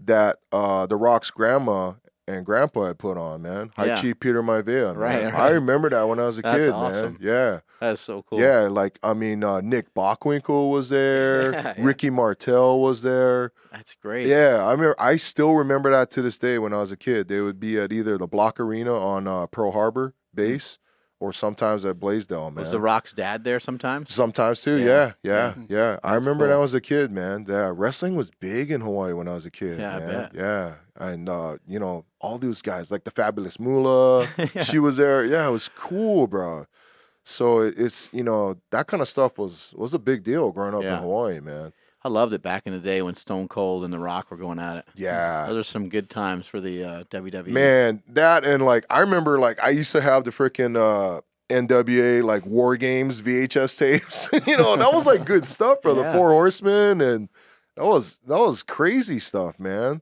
that The Rock's grandma and grandpa had put on, man. High Chief Peter Maivia. Right. I remember that when I was a kid, awesome. man. Yeah. That's so cool. Yeah, like, I mean, Nick Bockwinkel was there. Yeah. Ricky Martel was there. That's great. Yeah, I still remember that to this day when I was a kid. They would be at either the Block Arena on Pearl Harbor base or sometimes at Blaisdell, man. Was The Rock's dad there sometimes? Sometimes too, yeah. I remember cool. when I was a kid, man. Yeah, wrestling was big in Hawaii when I was a kid, Yeah, man. I bet. Yeah, and you know, all those guys, like the Fabulous Moolah, she was there. Yeah, it was cool, bro. So it's, you know, that kind of stuff was a big deal growing up in Hawaii, man. I loved it back in the day when Stone Cold and The Rock were going at it. Yeah. Those are some good times for the WWE. Man, that and like I remember like I used to have the freaking NWA like War Games VHS tapes. You know, that was like good stuff, bro. The Four Horsemen, and that was crazy stuff, man.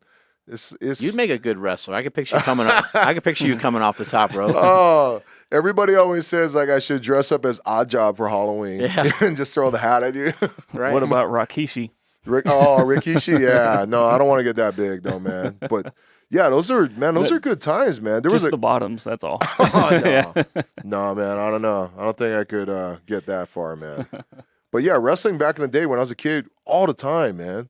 It's You'd make a good wrestler. I could picture you coming up. I could picture you coming off the top rope. Oh, everybody always says like I should dress up as Odd Job for Halloween and just throw the hat at you. Right. What about Rikishi? Rikishi, yeah. No, I don't want to get that big though, man. But yeah, those are good times, man. There just was the bottoms, that's all. Oh, no. No, man, I don't know. I don't think I could get that far, man. But yeah, wrestling back in the day when I was a kid, all the time, man.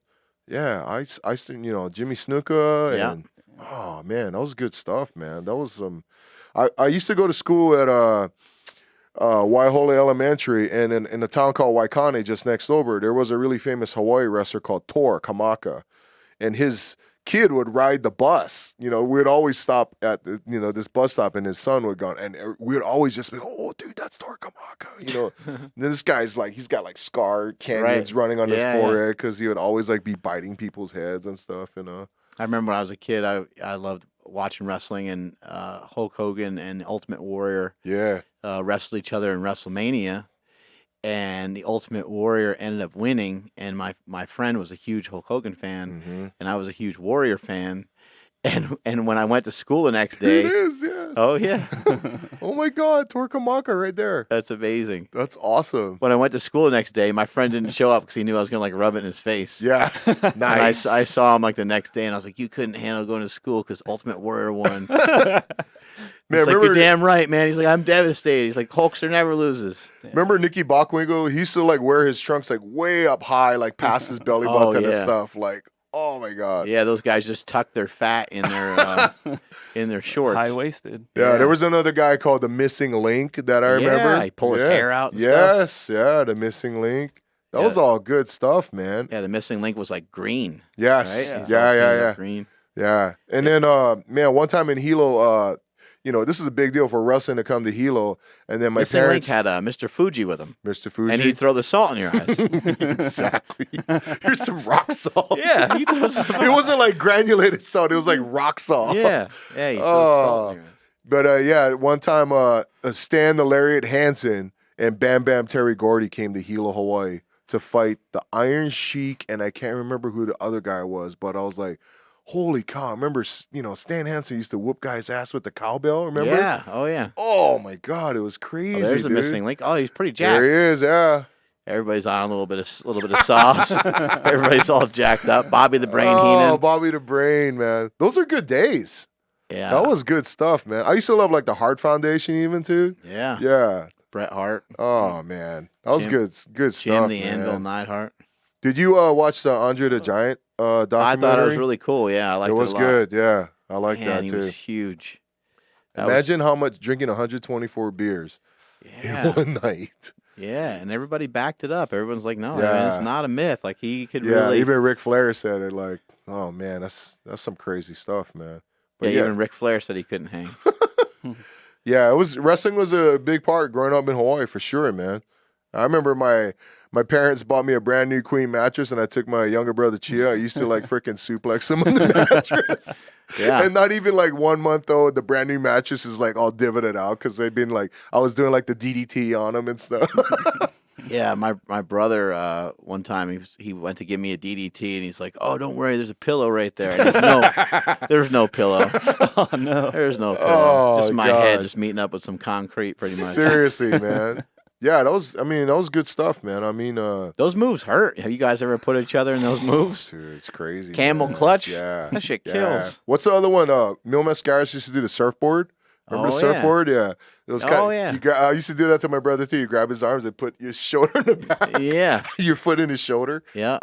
Yeah, I you know, Jimmy Snuka and oh man, that was good stuff, man. That was some. I used to go to school at Waihole Elementary, and in a town called Waikane, just next over, there was a really famous Hawaii wrestler called Tor Kamaka, and his kid would ride the bus. You know, we'd always stop at this bus stop, and his son would go, and we would always just be, oh, dude, that's Tor Kamaka. You know, and then this guy's like, he's got like scar canyons running on his forehead because he would always like be biting people's heads and stuff. You know, I remember when I was a kid, I loved watching wrestling, and Hulk Hogan and Ultimate Warrior wrestled each other in WrestleMania. And the Ultimate Warrior ended up winning, and my friend was a huge Hulk Hogan fan, and I was a huge Warrior fan. And when I went to school the next day, it is, yes. Oh yeah, oh my God, Tor Kamaka right there. That's amazing. That's awesome. When I went to school the next day, my friend didn't show up because he knew I was gonna like rub it in his face. Yeah, nice. And I saw him like the next day, and I was like, "You couldn't handle going to school because Ultimate Warrior won." Man, he's like, "You're damn right, man." He's like, "I'm devastated." He's like, "Hulkster never loses." Remember Nicky Bockwinkel? He used to like wear his trunks like way up high, like past his belly button and stuff. Like, oh my God. Yeah, those guys just tuck their fat in their shorts. High waisted. Yeah, there was another guy called the Missing Link that I remember. Yeah, he pulled his hair out. And stuff. Yeah, the Missing Link. That was all good stuff, man. Yeah, the Missing Link was like green. Yes. Right? Yeah. Green. Yeah, and then man, one time in Hilo, you know, this is a big deal for wrestling to come to Hilo. And then my Missing parents Link had Mr. Fuji with him. Mr. Fuji. And he'd throw the salt in your eyes. Exactly. Here's some rock salt. Yeah. It wasn't like granulated salt. It was like rock salt. Yeah. Yeah, he threw salt in your eyes. But yeah, one time Stan the Lariat Hansen and Bam Bam Terry Gordy came to Hilo, Hawaii to fight the Iron Sheik, and I can't remember who the other guy was, but I was like, holy cow. I remember, you know, Stan Hansen used to whoop guys' ass with the cowbell, remember? Yeah, oh yeah. Oh my God, it was crazy, there's a dude. Missing Link. Oh, he's pretty jacked. There he is, yeah. Everybody's on a little bit of sauce. Everybody's all jacked up. Bobby the Brain Heenan. Oh, Bobby the Brain, man. Those are good days. Yeah. That was good stuff, man. I used to love like the Hart Foundation even too. Yeah. Yeah. Bret Hart. Oh man. That was good stuff. Jim the Anvil Neidhart. Did you watch the Andre the Giant documentary? I thought it was really cool. Yeah, I liked it. It was good. Yeah, I like that he too. Was huge. Imagine how much drinking 124 beers in one night. Yeah, and everybody backed it up. Everyone's like, "No, man, it's not a myth." Like he could really. Yeah, even Ric Flair said it. Like, oh man, that's some crazy stuff, man. But even Ric Flair said he couldn't hang. Yeah, wrestling was a big part growing up in Hawaii for sure, man. I remember my parents bought me a brand new queen mattress, and I took my younger brother Chia. I used to like freaking suplex him on the mattress. Yeah. And not even like 1 month though, the brand new mattress is like all divoted out because they've been like I was doing like the DDT on them and stuff. Yeah, my brother one time he went to give me a DDT and he's like, "Oh, don't worry, there's a pillow right there." And there's no pillow. Oh no, there's no pillow. Oh, just my God. head, just meeting up with some concrete, pretty much. Seriously, man. Yeah, that was good stuff, man. I mean, those moves hurt. Have you guys ever put each other in those moves? Dude, it's crazy. Camel man. clutch. Yeah, that shit yeah. kills. What's the other one? Mil Mascaras used to do the surfboard. Remember the surfboard? Yeah. I used to do that to my brother too. You grab his arms and put your shoulder in the back. Yeah. Your foot in his shoulder. Yeah.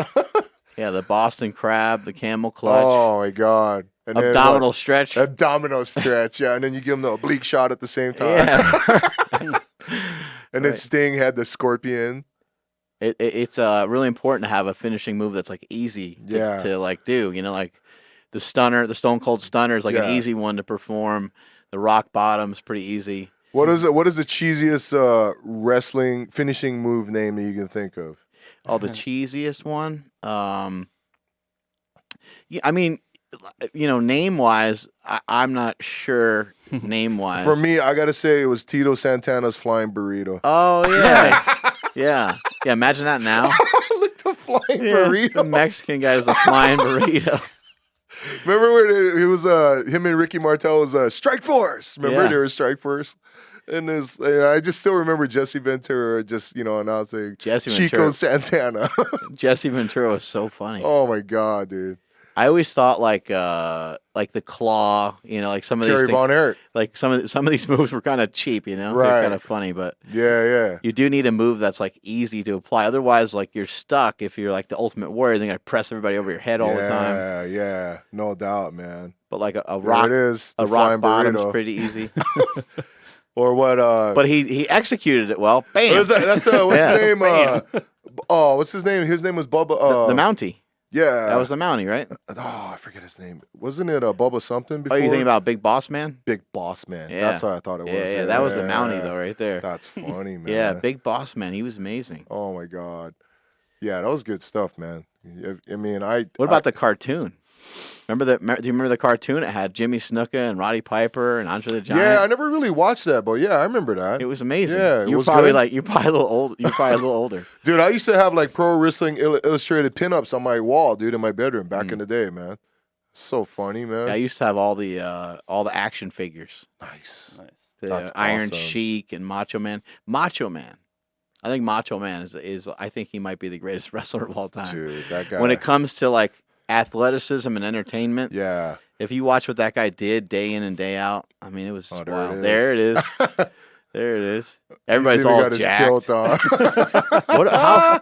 Yeah, the Boston crab, the camel clutch. Oh my God. And abdominal stretch. Abdominal stretch, yeah. And then you give him the oblique shot at the same time. Yeah. And then Sting had the scorpion. It's really important to have a finishing move that's like easy to like do. You know, like the stunner, the Stone Cold Stunner is like an easy one to perform. The rock bottom's pretty easy. What is the cheesiest wrestling finishing move name that you can think of? Oh, the cheesiest one? Yeah, I mean, you know, name wise, I'm not sure. Name wise, for me, I gotta say it was Tito Santana's flying burrito. Oh yeah, yeah. Imagine that now. Look, the flying burrito. The Mexican guy's the flying burrito. Remember when it was him and Ricky Martel was Strike Force? Remember they were Strike Force? And I just still remember Jesse Ventura just announcing Chico Santana. Jesse Ventura was so funny. Oh my God, dude! I always thought like the claw, like some of these things, Von Erich. Like some of these moves were kind of cheap, Right. They're kind of funny, but yeah, you do need a move that's like easy to apply. Otherwise, like you're stuck if you're like the Ultimate Warrior, then you got to press everybody over your head all the time. Yeah, no doubt, man. But like a rock, it is. A rock bottom's pretty easy. Or what? But he executed it well. Bam. What's his name? What's his name? His name was Bubba. The Mountie. Yeah, that was the Mountie, right? Oh, I forget his name. Wasn't it Bubba something before? Oh, you thinking about Big Boss Man? Big Boss Man. Yeah. That's what I thought it was. Yeah, that was the Mountie though, right there. That's funny, man. Yeah, Big Boss Man. He was amazing. Oh my God. Yeah, that was good stuff, man. I mean, What about the cartoon? Do you remember the cartoon? It had Jimmy Snuka and Roddy Piper and Andre the Giant. Yeah, I never really watched that, but yeah, I remember that. It was amazing. Yeah, you're probably a little old. You're probably a little older. Dude, I used to have like pro wrestling illustrated pinups on my wall, dude, in my bedroom back in the day, man. So funny, man. Yeah, I used to have all the action figures. Nice. The Iron Sheik and Macho Man. Macho Man. I think Macho Man is I think he might be the greatest wrestler of all time. Dude, that guy. When it comes to like athleticism and entertainment. Yeah. If you watch what that guy did day in and day out, I mean, it was wild. There it is. There it is. Everybody's all got jacked. His kilt on.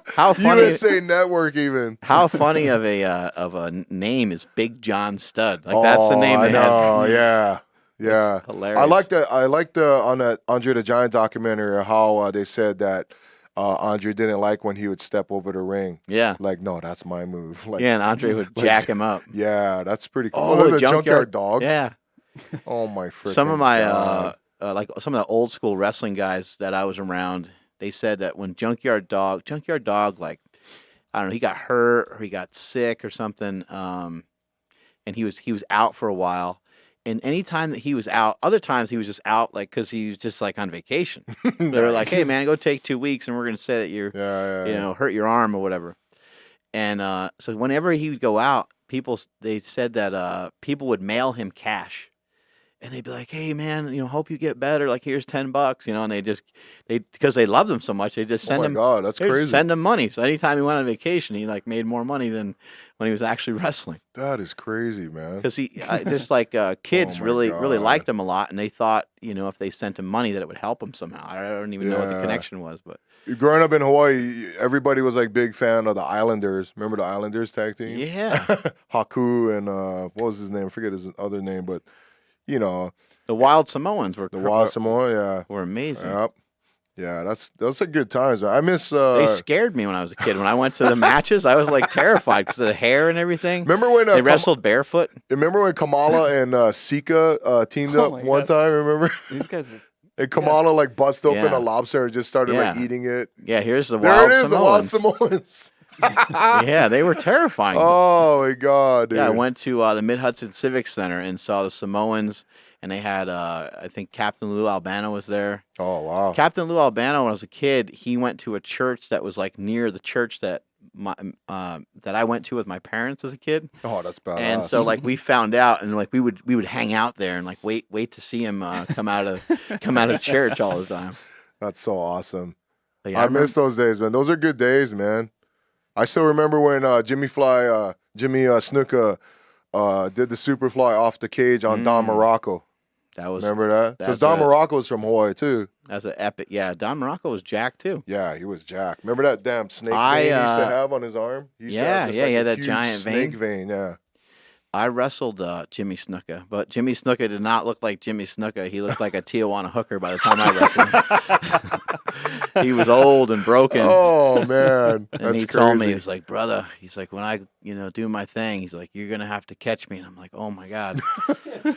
How funny? USA Network even. How funny of a name is Big John Stud? Like that's the name they have. Oh yeah. Yeah. It's hilarious. I liked on that Andre the Giant documentary how they said that Andre didn't like when he would step over the ring. Yeah. Like, no, that's my move. Like, yeah, and Andre would jack him up. Yeah, that's pretty cool. Oh, the Junkyard Dog. Yeah. Oh my freaking Some of my God. like some of the old school wrestling guys that I was around, they said that when Junkyard Dog, like, I don't know, he got hurt or he got sick or something, and he was out for a while. And any time that he was out, other times he was just out like because he was just like on vacation. They were like, "Hey man, go take 2 weeks, and we're gonna say that you're, hurt your arm or whatever." And so whenever he would go out, they said that people would mail him cash, and they'd be like, "Hey man, hope you get better. Like here's $10, and they because they loved him so much, they just send him. Oh my God, that's crazy. Send him money. So anytime he went on vacation, he like made more money than when he was actually wrestling. That is crazy, man. Because he just like kids really liked him a lot, and they thought if they sent him money that it would help him somehow. I don't even know what the connection was, but growing up in Hawaii, everybody was like big fan of the Islanders. Remember the Islanders tag team? Yeah. Haku and what was his name? I forget his other name, but the Wild Samoans were were amazing. Yep. Yeah, that's a good times. Man. I miss. They scared me when I was a kid. When I went to the matches, I was like terrified because of the hair and everything. Remember when they wrestled barefoot? Remember when Kamala and Sika teamed up one time? Remember? These guys are And Kamala like bust open a lobster and just started like eating it. Yeah, here's the there wild it is, Samoans. the wild Samoans. Yeah, they were terrifying. Oh my God, dude. Yeah, I went to the Mid-Hudson Civic Center and saw the Samoans, and they had, I think Captain Lou Albano was there. Oh, wow. Captain Lou Albano, when I was a kid, he went to a church that was like near the church that that I went to with my parents as a kid. Oh, that's badass. And so like we found out, and like we would hang out there and like wait to see him come out of church all the time. That's so awesome. Yeah, I miss those days, man. Those are good days, man. I still remember when Jimmy Snuka did the Superfly off the cage on Don Morocco. Remember that? Because Don Morocco was from Hawaii too. That's an epic. Yeah, Don Morocco was jacked too. Yeah, he was jacked. Remember that damn snake vein he used to have on his arm? He had that giant snake vein. Yeah. I wrestled Jimmy Snuka, but Jimmy Snuka did not look like Jimmy Snuka. He looked like a Tijuana hooker by the time I wrestled him. He was old and broken. Oh, man. And he told me, he was like, brother, he's like, when I, do my thing, he's like, you're going to have to catch me. And I'm like, oh, my God.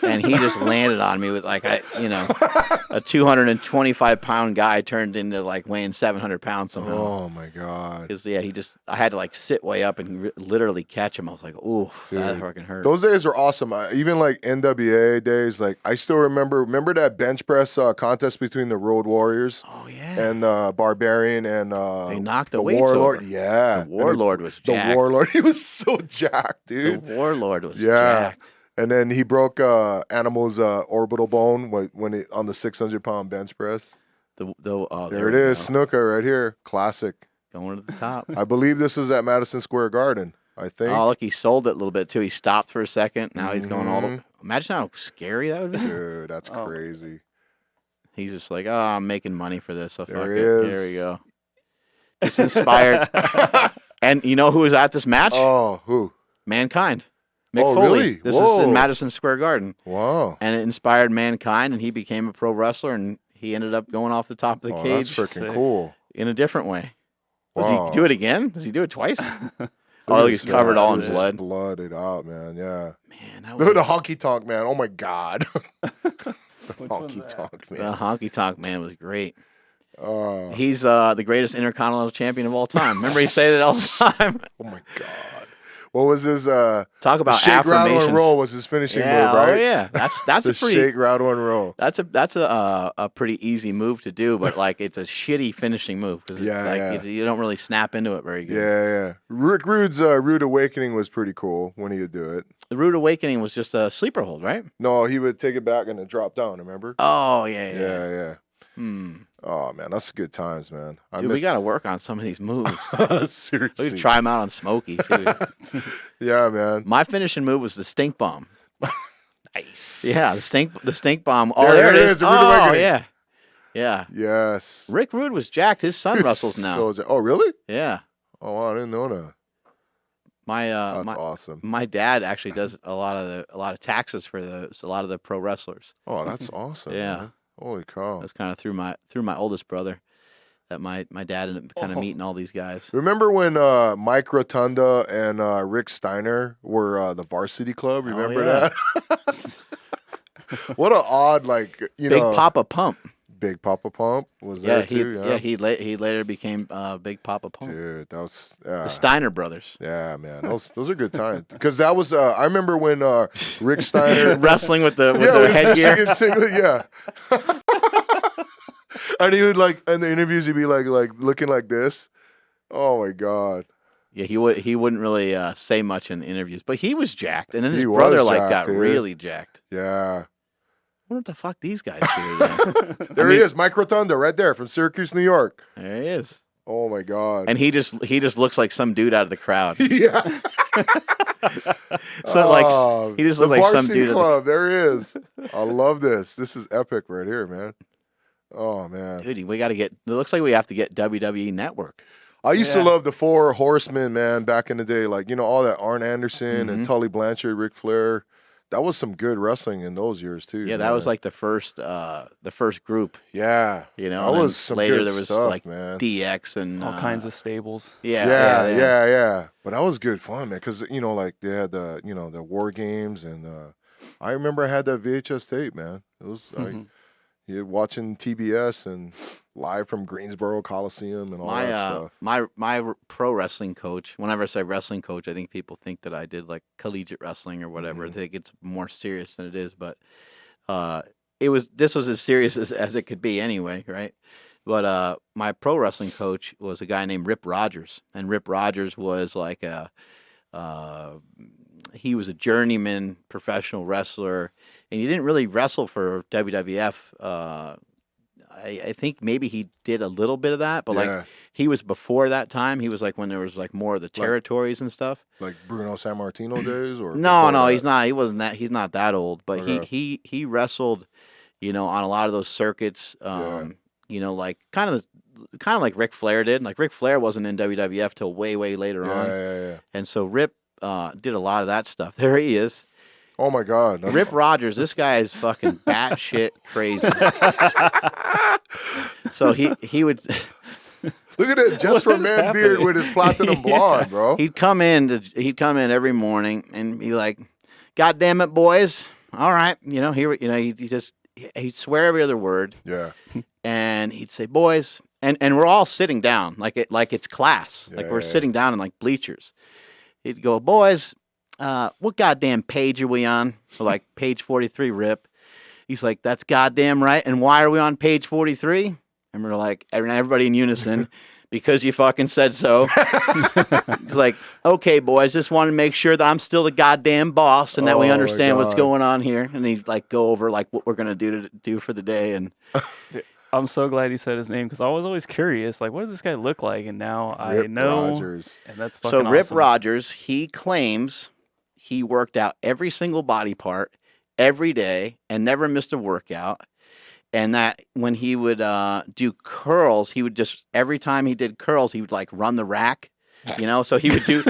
And he just landed on me with like, a 225-pound guy turned into like weighing 700 pounds somehow. Oh, my God. Because, I had to like sit way up and literally catch him. I was like, ooh, that fucking hurt. Those days were awesome. Even like NWA days, like I still remember that bench press contest between the Road Warriors. Oh yeah. And Barbarian and they knocked the Warlord. Over. Yeah. The Warlord was jacked. The Warlord, he was so jacked, dude. The Warlord was jacked. And then he broke Animal's orbital bone when on the 600-pound bench press. There it is, Snuka right here, classic. Going to the top. I believe this is at Madison Square Garden. I think. Oh, look, he sold it a little bit too. He stopped for a second. Now he's going all the. Imagine how scary that would be. Dude, that's crazy. He's just like, oh, I'm making money for this. So fuck it. Is. Here we go. This inspired. And you know who was at this match? Oh, who? Mankind. Mick Foley. Really? This is in Madison Square Garden. Wow. And it inspired Mankind, and he became a pro wrestler, and he ended up going off the top of the cage. That's freaking cool. In a different way. Does Wow. he do it again? Does he do it twice? Oh, he's covered all in blood. Blooded out, man. Yeah. Man, that was the honky tonk man. Oh my God. The honky tonk man. The honky tonk man was great. He's the greatest intercontinental champion of all time. Remember he said it all the time. Oh my God. What was his talk about shake, rattle, and roll was his finishing move, right? Oh yeah. That's a pretty shake, rattle, and roll. That's a pretty easy move to do, but like it's a shitty finishing move because you don't really snap into it very good. Yeah. Rick Rude's Rude Awakening was pretty cool when he would do it. The Rude Awakening was just a sleeper hold, right? No, he would take it back and then drop down, remember? Oh yeah. Oh man, that's good times, man. Dude, we gotta work on some of these moves. Seriously, we could try them out on Smokey. Yeah, man. My finishing move was the stink bomb. Nice. Yeah, the stink bomb. Oh, there it is. The Rude Awakening. Yeah. Yes. Rick Rude was jacked. His son wrestles now. Oh, really? Yeah. Oh, wow, I didn't know that. That's awesome. My dad actually does a lot of taxes for a lot of the pro wrestlers. Oh, that's awesome. Yeah. Man. Holy cow. That's kind of through my oldest brother that my dad ended up kind of meeting all these guys. Remember when Mike Rotunda and Rick Steiner were the Varsity Club? Remember that? What an odd, Big Papa Pump. Big Papa Pump was there too. Yeah, he later became Big Papa Pump. Dude, that was the Steiner brothers. Yeah, man, those are good times. Because that was I remember when Rick Steiner wrestling with the headgear. Yeah. And he would in the interviews he'd be like looking like this. Oh my God. Yeah, he wouldn't really say much in interviews, but he was jacked, and then his brother got really jacked. Yeah. What the fuck these guys do? There he is, Mike Rotunda, right there from Syracuse, New York. There he is. Oh my God! And he just looks like some dude out of the crowd. Yeah. So he just looks like some dude. Club. There he is. I love this. This is epic right here, man. Oh man, dude, we got to get. It looks like we have to get WWE Network. I used to love the Four Horsemen, man. Back in the day, all that Arn Anderson and Tully Blanchard, Ric Flair. That was some good wrestling in those years too. Yeah, that was like the first group. Yeah, that was some later. Good there was stuff, man. DX and all kinds of stables. Yeah. But that was good fun, man. Because they had the the War Games, and I remember I had that VHS tape, man. It was You're watching TBS and live from Greensboro Coliseum and all that stuff. My pro wrestling coach, whenever I say wrestling coach, I think people think that I did like collegiate wrestling or whatever. I think it's more serious than it is, but this was as serious as it could be anyway, right? But my pro wrestling coach was a guy named Rip Rogers, and Rip Rogers was like he was a journeyman professional wrestler, and he didn't really wrestle for WWF. I think maybe he did a little bit of that, but like he was before that time. He was like when there was like more of the territories and stuff. Like Bruno Sammartino days, or no, he's not. He wasn't that. He's not that old, but he wrestled, on a lot of those circuits. Like kind of like Ric Flair did. Like Ric Flair wasn't in WWF till way later on. Yeah. And so Rip did a lot of that stuff. There he is. Oh my God, Rip Rogers. This guy is fucking batshit crazy. So he would look at it, just for man beard with his platinum blonde, bro. He'd come in every morning and be like, "God damn it, boys! All right, he'd swear every other word. Yeah. And he'd say, "Boys," and we're all sitting down like it's class, like we're sitting down in like bleachers. He'd go, "Boys, what goddamn page are we on?" We're like, "Page 43, Rip." He's like, "That's goddamn right. And why are we on page 43?" And we're like, everybody in unison, "Because you fucking said so." He's like, "Okay, boys, just want to make sure that I'm still the goddamn boss and that we understand what's going on here." And he'd like go over like what we're gonna do for the day. And I'm so glad he said his name because I was always curious, like, what does this guy look like? And now Rip I know. Rogers. And that's fucking awesome. Rip Rogers, he claims he worked out every single body part every day and never missed a workout. And that when he would do curls, he would just, every time he did curls, he would like run the rack, so he would do,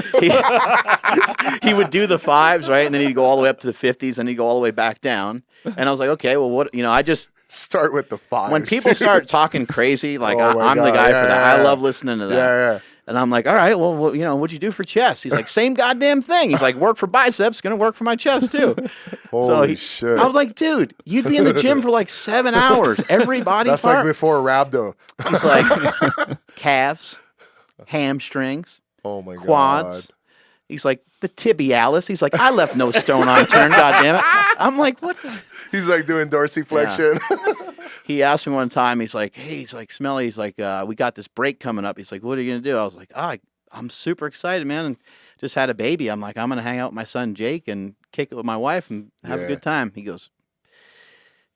he would do the 5s, right? And then he'd go all the way up to the 50s and he'd go all the way back down. And I was like, okay, well, what, I just start with the 5s. When people start talking crazy, like I'm the guy for that. I love listening to that. Yeah. And I'm like, all right, well, what'd you do for chest? He's like, same goddamn thing. He's like, work for biceps, gonna work for my chest too. Holy shit. I was like, dude, you'd be in the gym for like 7 hours, every body part. That's like before rhabdo. He's like, calves, hamstrings, oh my God, quads. He's like, the tibialis. He's like, I left no stone unturned, goddamn it. I'm like, what the? He's like doing dorsiflexion. Yeah. He asked me one time, he's like, hey, he's like, Smelly, he's like, we got this break coming up. He's like, what are you going to do? I was like, I'm super excited, man. And just had a baby. I'm like, I'm going to hang out with my son, Jake, and kick it with my wife and have a good time. He goes,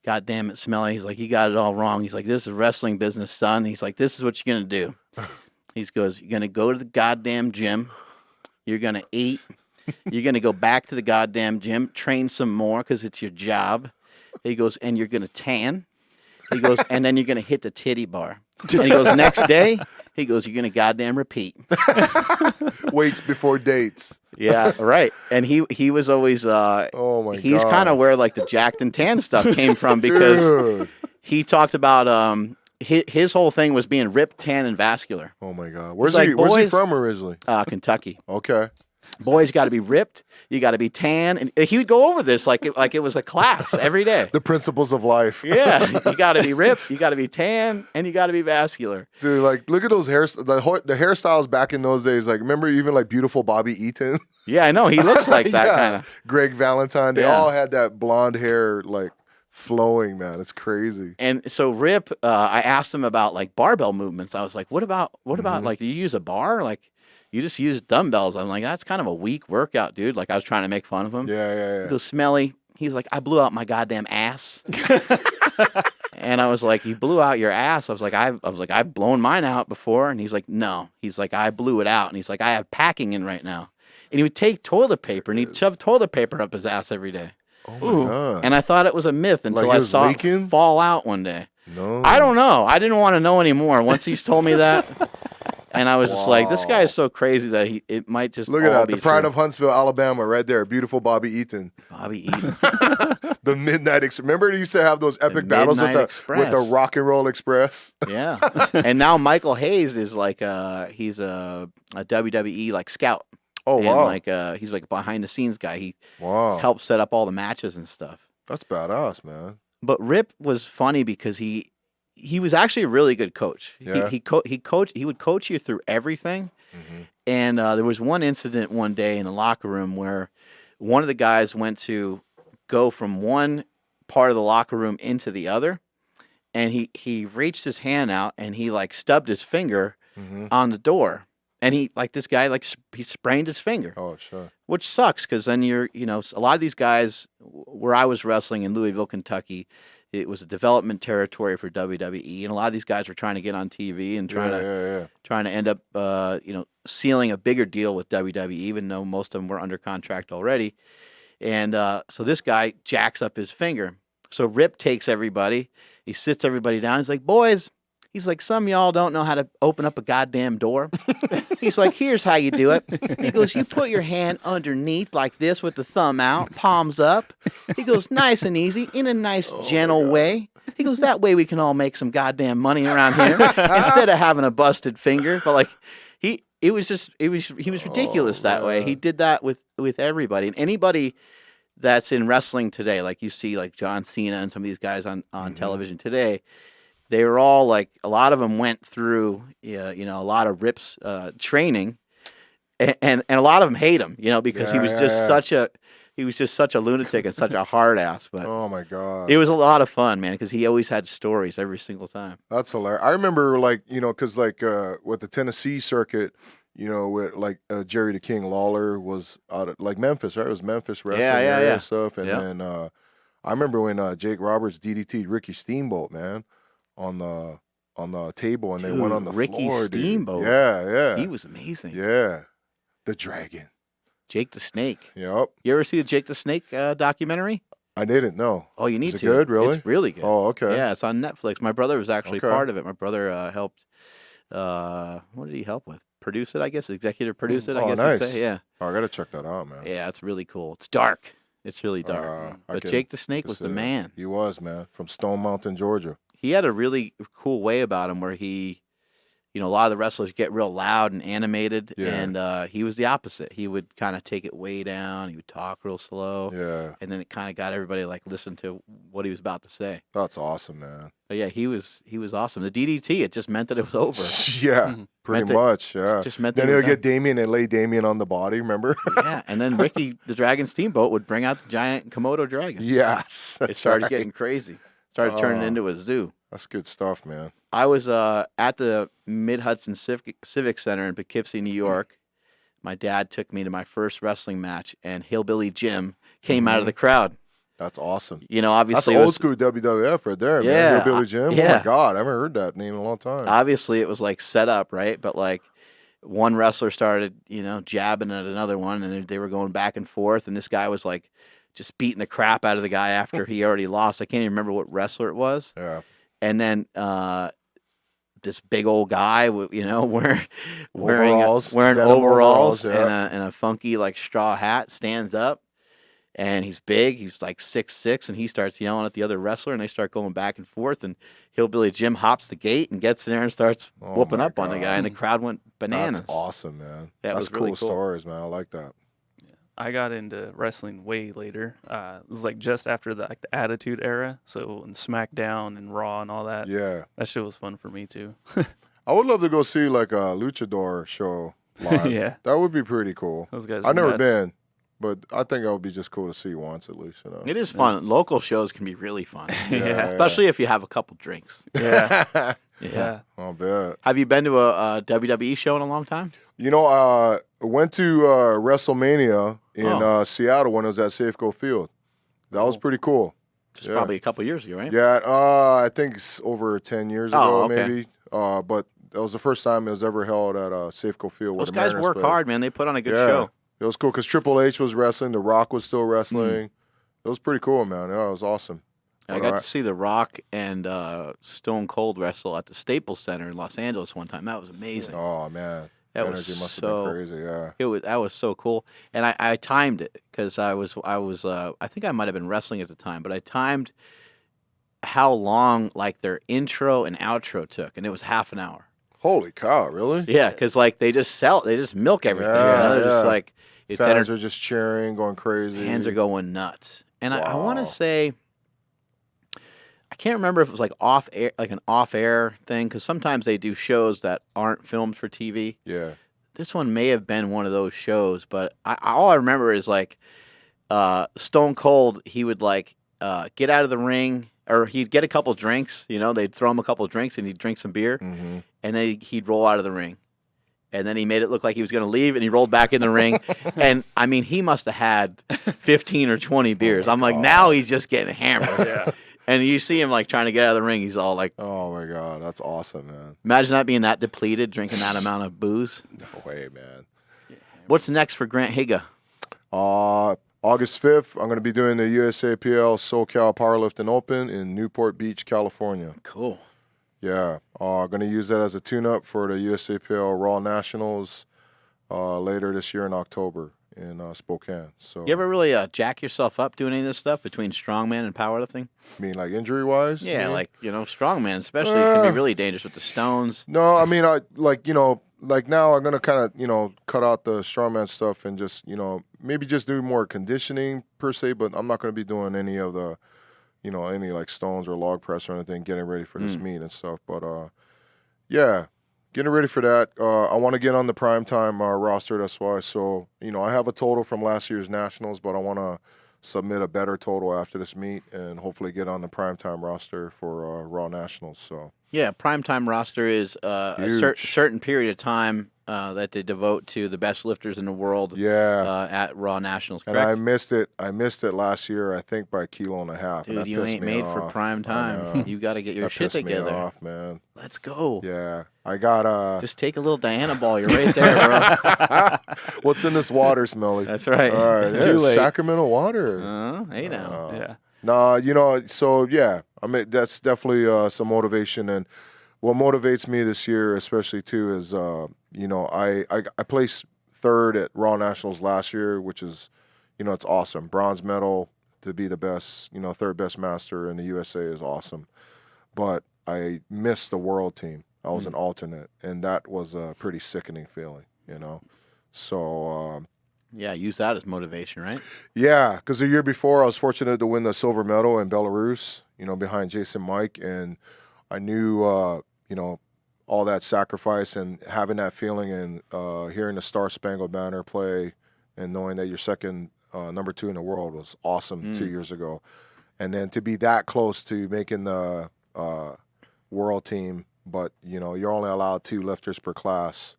God damn it, Smelly. He's like, you got it all wrong. He's like, this is a wrestling business, son. He's like, this is what you're going to do. He goes, you're going to go to the goddamn gym. You're going to eat. You're going to go back to the goddamn gym, train some more because it's your job. He goes, and you're going to tan. He goes, and then you're going to hit the titty bar. And he goes, next day, he goes, you're going to goddamn repeat. Weights before dates. Yeah, right. And he was always, oh my God. He's kind of where like the jacked and tan stuff came from because he talked about, his whole thing was being ripped, tan, and vascular. Oh my God. Where's he from originally? Kentucky. Okay. Boys got to be ripped. You got to be tan, and he would go over this like it was a class every day. The principles of life. Yeah, you got to be ripped, you got to be tan, and you got to be vascular. Dude, like look at those the hairstyles back in those days. Like remember even like beautiful Bobby Eaton. Yeah, I know he looks like that kind of. Greg Valentine. They all had that blonde hair like flowing, man. It's crazy. And so Rip, I asked him about like barbell movements. I was like, what about like do you use a bar like? You just use dumbbells. I'm like, that's kind of a weak workout, dude. Like I was trying to make fun of him. Yeah. He goes, Smelly. He's like, I blew out my goddamn ass. And I was like, you blew out your ass? I was like, I've blown mine out before. And he's like, no. He's like, I blew it out. And he's like, I have packing in right now. And he would take toilet paper and he'd shove toilet paper up his ass every day. Oh my God. And I thought it was a myth until like I saw leaking? it fall out one day. No. I don't know. I didn't want to know anymore once he's told me that. And I was just like, this guy is so crazy that it might just look at that. Be the pride true. of Huntsville, Alabama, right there. Beautiful Bobby Eaton. Bobby Eaton. The Midnight Express. Remember, he used to have those epic battles with the Rock and Roll Express. Yeah. And now Michael Hayes is like he's a WWE like scout. Oh and wow. Like he's like a behind the scenes guy. He helps set up all the matches and stuff. That's badass, man. But Rip was funny because he was actually a really good coach. Yeah. He would coach you through everything. Mm-hmm. And there was one incident one day in the locker room where one of the guys went to go from one part of the locker room into the other, and he reached his hand out and he like stubbed his finger on the door. And this guy he sprained his finger. Oh, sure. Which sucks because then a lot of these guys where I was wrestling in Louisville, Kentucky, it was a development territory for WWE, and a lot of these guys were trying to get on TV and trying to end up sealing a bigger deal with WWE, even though most of them were under contract already. And so this guy jacks up his finger. So Rip takes everybody. He sits everybody down. He's like, boys. He's like, some of y'all don't know how to open up a goddamn door. He's like, here's how you do it. He goes, you put your hand underneath like this with the thumb out, palms up. He goes, nice and easy, in a nice, gentle way. He goes, that way we can all make some goddamn money around here instead of having a busted finger. But he was ridiculous that way. He did that with everybody. And anybody that's in wrestling today, like you see like John Cena and some of these guys on television today, they were all like, a lot of them went through, a lot of Rip's training, and a lot of them hate him, because he was just such a lunatic and such a hard ass. But oh my God, it was a lot of fun, man, because he always had stories every single time. That's hilarious. I remember because with the Tennessee circuit, with Jerry the King Lawler was out of Memphis, right? It was Memphis wrestling and stuff, and then I remember when Jake Roberts DDT'd Ricky Steamboat, man. On the table, and they went on the Ricky floor. Steamboat. Yeah. He was amazing. Yeah. The Dragon. Jake the Snake. Yep. You ever see the Jake the Snake documentary? I didn't know. Oh, you need Is to. It good, really? It's really good. Oh, okay. Yeah, it's on Netflix. My brother was actually part of it. My brother helped. What did he help with? Produce it, I guess. Executive produce it, I guess nice. you'd say. Yeah. Oh, I got to check that out, man. Yeah, it's really cool. It's dark. It's really dark. But Jake the Snake was the man. He was, man. From Stone Mountain, Georgia. He had a really cool way about him where he, a lot of the wrestlers get real loud and animated, and he was the opposite. He would kind of take it way down. He would talk real slow. Yeah. And then it kind of got everybody to listen to what he was about to say. That's awesome, man. But yeah, he was awesome. The DDT, it just meant that it was over. Yeah, pretty much. Yeah. Just meant then he'll get Damien and lay Damien on the body. Remember? Yeah, and then Ricky the Dragon Steamboat would bring out the giant Komodo dragon. Yes, it started getting crazy. Started turning into a zoo. That's good stuff, man. I was at the Mid-Hudson Civic Center in Poughkeepsie, New York. My dad took me to my first wrestling match, and Hillbilly Jim came out of the crowd. That's awesome. Obviously, that's old school WWF right there, man. Hillbilly Jim. Yeah. Oh my God, I haven't heard that name in a long time. Obviously, it was set up, right? But one wrestler started, jabbing at another one, and they were going back and forth, and this guy was just beating the crap out of the guy after he already lost. I can't even remember what wrestler it was. Yeah. And then this big old guy, wearing overalls and a funky straw hat, stands up, and he's big. He's 6'6", and he starts yelling at the other wrestler, and they start going back and forth. And Hillbilly Jim hops the gate and gets in there and starts whooping up on the guy, and the crowd went bananas. That's awesome, man. Yeah, that's really cool stories, man. I like that. I got into wrestling way later. It was just after the Attitude Era, so in SmackDown and Raw and all that. Yeah, that shit was fun for me too. I would love to go see a luchador show live. Yeah, that would be pretty cool. Those guys. I've never been, but I think it would be just cool to see once at least. It is fun. Yeah. Local shows can be really fun. Yeah, especially if you have a couple drinks. Yeah, yeah. I'll bet. Have you been to a WWE show in a long time? I went to WrestleMania in Seattle when it was at Safeco Field. That was pretty cool. It's probably a couple years ago, right? Yeah, I think it's over 10 years ago, okay. maybe. But that was the first time it was ever held at Safeco Field. Those guys work hard, man. They put on a good show. It was cool because Triple H was wrestling. The Rock was still wrestling. It was pretty cool, man. Yeah, it was awesome. I got to see The Rock and Stone Cold wrestle at the Staples Center in Los Angeles one time. That was amazing. Oh, man. That energy must have been crazy, yeah. That was so cool, and I timed it because I think I might have been wrestling at the time, but I timed how long their intro and outro took, and it was half an hour. Holy cow! Really? Yeah, because they just milk everything. They're just fans are just cheering, going crazy. Fans are going nuts, and I want to say I can't remember if it was like off air, like an off air thing, because sometimes they do shows that aren't filmed for TV. Yeah. This one may have been one of those shows, but all I remember is like Stone Cold. He would like get out of the ring, or he'd get a couple drinks. You know, they'd throw him a couple drinks, and he'd drink some beer, and then he'd roll out of the ring. And then he made it look like he was going to leave, and he rolled back in the ring. And, I mean, he must have had 15 or 20 beers. I'm like, now he's just getting hammered. Yeah. And you see him, like, trying to get out of the ring. He's all like... Oh, my God. That's awesome, man. Imagine that being that depleted, drinking that amount of booze. No way, man. What's next for Grant Higa? August 5th, I'm going to be doing the USAPL SoCal Powerlifting Open in Newport Beach, California. Cool. Yeah, going to use that as a tune-up for the USAPL Raw Nationals later this year in October in Spokane. So, you ever really jack yourself up doing any of this stuff between strongman and powerlifting? I mean, like injury-wise? Yeah, like, strongman especially can be really dangerous with the stones. No, I mean, like now I'm going to kind of, cut out the strongman stuff and just, maybe just do more conditioning per se, but I'm not going to be doing any of the, any like stones or log press or anything, getting ready for this meet and stuff. But yeah, getting ready for that. I want to get on the primetime roster. That's why. So, I have a total from last year's Nationals, but I want to submit a better total after this meet and hopefully get on the primetime roster for Raw Nationals. So. Yeah, primetime roster is a certain period of time that they devote to the best lifters in the world. Yeah. At Raw Nationals, correct? And I missed it. I missed it last year, I think, by 1.5 kilos. Dude, you ain't made for prime time. You got to get your shit together. Me off, man. Let's go. Yeah. I got Just take a little Diana ball. You're right there, bro. What's in this water, Smelly? That's right. All right. Too late. Sacramento water. Hey now. Yeah. No, so yeah. I mean, that's definitely some motivation. And what motivates me this year, especially too, is I placed third at Raw Nationals last year, which is, it's awesome. Bronze medal to be the best, third best master in the USA is awesome. But I missed the world team. I was an alternate, and that was a pretty sickening feeling, So. Yeah, use that as motivation, right? Yeah, because the year before I was fortunate to win the silver medal in Belarus, behind Jason Mike, and I knew, all that sacrifice and having that feeling and hearing the Star Spangled Banner play and knowing that you're second, number 2 in the world was awesome 2 years ago. And then to be that close to making the world team, but, you're only allowed 2 lifters per class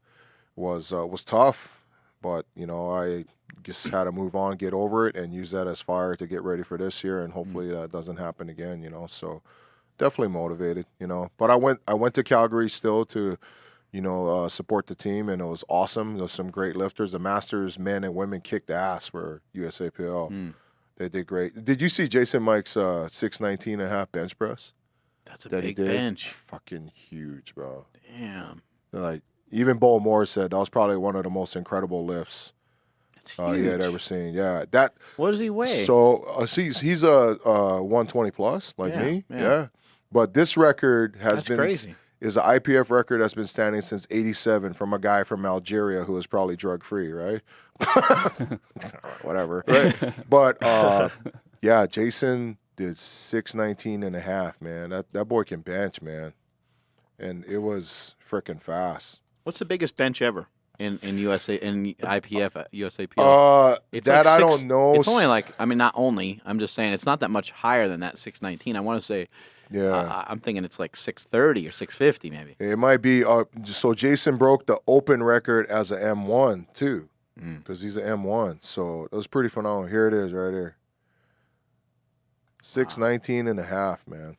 was tough. But, I just had to move on, get over it, and use that as fire to get ready for this year, and hopefully that doesn't happen again, So definitely motivated, But I went to Calgary still to, support the team, and it was awesome. There was some great lifters. The Masters, men and women, kicked ass for USAPL. They did great. Did you see Jason Mike's 619.5 bench press? That's a big bench. Fucking huge, bro. Damn. Like, even Bo Moore said that was probably one of the most incredible lifts he had ever seen. Yeah, that. What does he weigh? So he's a 120 plus like me. Yeah, but this record That's crazy. Is an IPF record that's been standing since '87 from a guy from Algeria who was probably drug free, right? Whatever. Right. But yeah, Jason did 619.5. Man, that boy can bench, man, and it was freaking fast. What's the biggest bench ever in IPF USAPL? It's that like I don't know. It's only like, I mean, not only. I'm just saying it's not that much higher than that 619. I want to say. Yeah. I'm thinking it's like 630 or 650 maybe. It might be. So Jason broke the open record as an M1 too, because he's an M1. So it was pretty phenomenal. Here it is, right here. 619.5, man.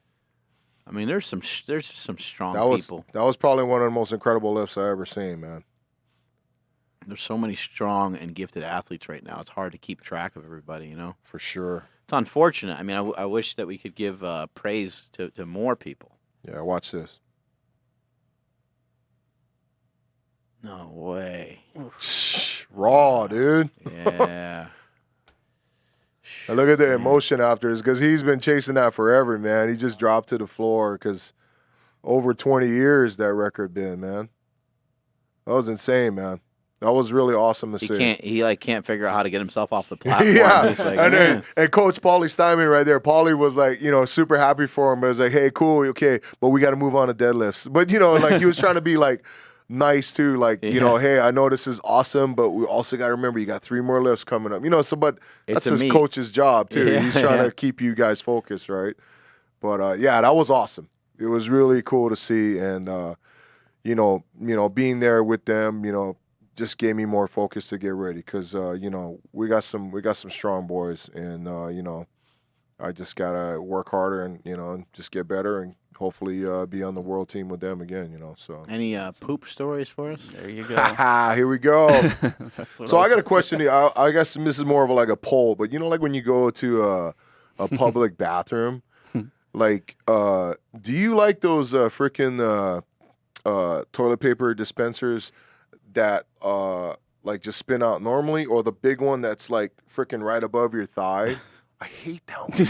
I mean, there's some strong people. That was probably one of the most incredible lifts I ever seen, man. There's so many strong and gifted athletes right now. It's hard to keep track of everybody, For sure. It's unfortunate. I mean, I wish that we could give praise to more people. Yeah, watch this. No way. Raw, dude. Yeah. And look at the emotion after, because he's been chasing that forever, man. He just dropped to the floor because over 20 years that record been, man. That was insane, man. That was really awesome to see. He can't figure out how to get himself off the platform. Yeah, He's like, and Coach Paulie Steinman right there. Paulie was like, super happy for him, but it was like, hey, cool, okay, but we got to move on to deadlifts. But like he was trying to be like nice too, like hey, I know this is awesome, but we also got to remember you got 3 more lifts coming up. So, but that's his coach's job too. Yeah, he's trying to keep you guys focused, right? But that was awesome. It was really cool to see, and being there with them, just gave me more focus to get ready because we got some strong boys, and I just gotta work harder and just get better and hopefully be on the world team with them again. So any poop stories for us? There you go. Here we go. So I got a question. I guess this is more of like a poll, but like when you go to a public bathroom, like do you like those freaking toilet paper dispensers that like just spin out normally, or the big one that's like freaking right above your thigh? I hate that one, dude.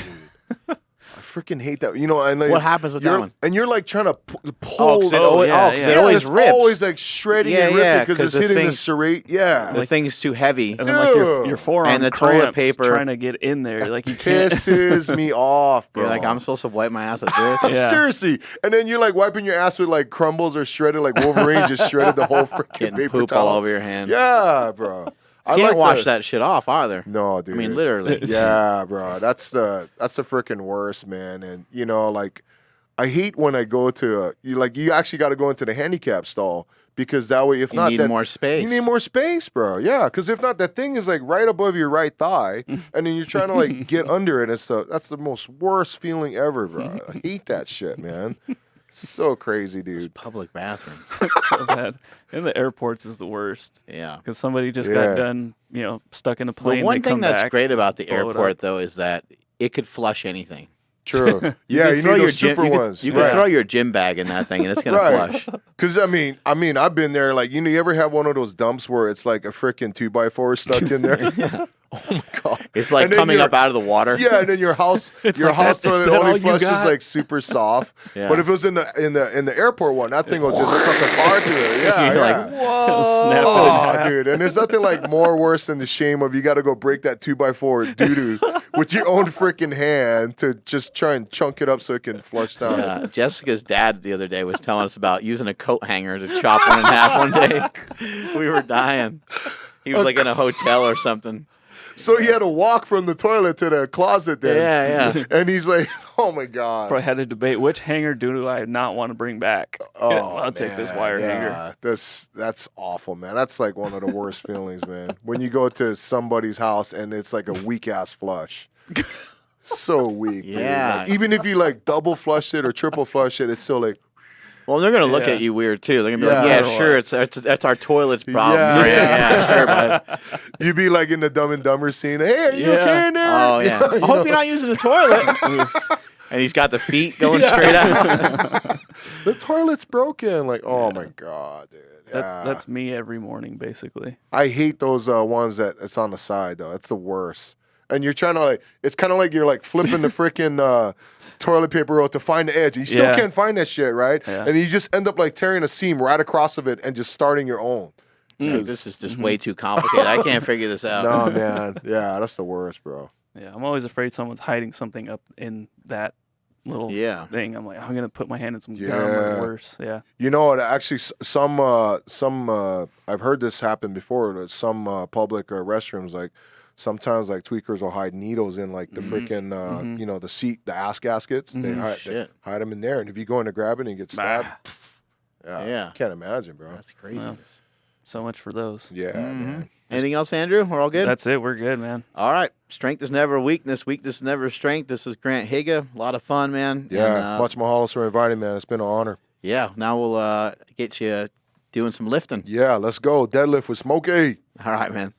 I freaking hate that. And like, what happens with that one? And you're like trying to pull. It always rips. Always like shredding and ripping because it's hitting the serrate. Yeah, the thing's too heavy. And then like your forearm and the toilet paper trying to get in there, like you can't. Pisses me off, bro. You're like, I'm supposed to wipe my ass with this. Yeah. Seriously, and then you're like wiping your ass with like crumbles or shredded, like Wolverine just shredded the whole freaking paper poop towel all over your hand. Yeah, bro. You can't wash that shit off either. No, dude. I mean, literally. Yeah, bro. That's the freaking worst, man. And like, I hate when I go to you actually got to go into the handicap stall because that way, if you need more space. You need more space, bro. Yeah, because if not, that thing is like right above your right thigh, and then you're trying to like get under it. That's the most worst feeling ever, bro. I hate that shit, man. So crazy, dude. It's public bathroom. So bad. In the airports is the worst. Yeah. Because somebody just got done, stuck in a plane. The one thing that's great about the airport, though, is that it could flush anything. True. You need those super ones. You can throw your gym bag in that thing, and it's going to flush. Because, I mean, I've been there. Like, you ever have one of those dumps where it's like a freaking 2x4 stuck in there? Yeah. Oh, my God. It's like coming up out of the water. Yeah, and then your house toilet only flushes like super soft. Yeah. But if it was in the airport one, that thing will just suck apart to it. Yeah, you're like, whoa. Oh, dude. And there's nothing like more worse than the shame of you got to go break that 2x4 doo-doo with your own freaking hand to just try and chunk it up so it can flush down. Yeah. Jessica's dad the other day was telling us about using a coat hanger to chop one in half one day. We were dying. He was like in a hotel or something. So he had to walk from the toilet to the closet then. Yeah. And he's like, oh, my God. Probably had to debate which hanger do I not want to bring back. I'll take this wire hanger. That's awful, man. That's like one of the worst feelings, man. When you go to somebody's house and it's like a weak-ass flush. So weak, yeah. Like, even if you like double flush it or triple flush it, it's still like... Well, they're going to look at you weird, too. They're going to be like, yeah, sure, that's our toilet's problem. Yeah, sure, bud. You'd be like in the Dumb and Dumber scene. Hey, are you okay now? Oh, yeah. I hope you're not using the toilet. And he's got the feet going straight out. The toilet's broken. Like, oh, my God, dude. That's me every morning, basically. I hate those ones that it's on the side, though. That's the worst. And you're trying to, like, it's kind of like you're, like, flipping the freaking... toilet paper roll to find the edge. You still can't find that shit, right? Yeah. And you just end up like tearing a seam right across of it and just starting your own. This is just way too complicated. I can't figure this out. No, man. Yeah, that's the worst, bro. Yeah, I'm always afraid someone's hiding something up in that little thing. I'm like, I'm gonna put my hand in some gum or worse. Yeah. Actually, some I've heard this happen before. That some public restrooms, like sometimes like tweakers will hide needles in like the freaking the seat, the ass gaskets. They hide them in there, and if you go in to grab it and you get stabbed, can't imagine, bro. That's crazy. Well, so much for those. Yeah. Man. Anything else, Andrew? We're all good? That's it. We're good, man. All right. Strength is never weakness. Weakness is never strength. This was Grant Higa. A lot of fun, man. Yeah. Much mahalo for inviting, man. It's been an honor. Yeah. Now we'll get you doing some lifting. Yeah. Let's go. Deadlift with Smokey. All right, man.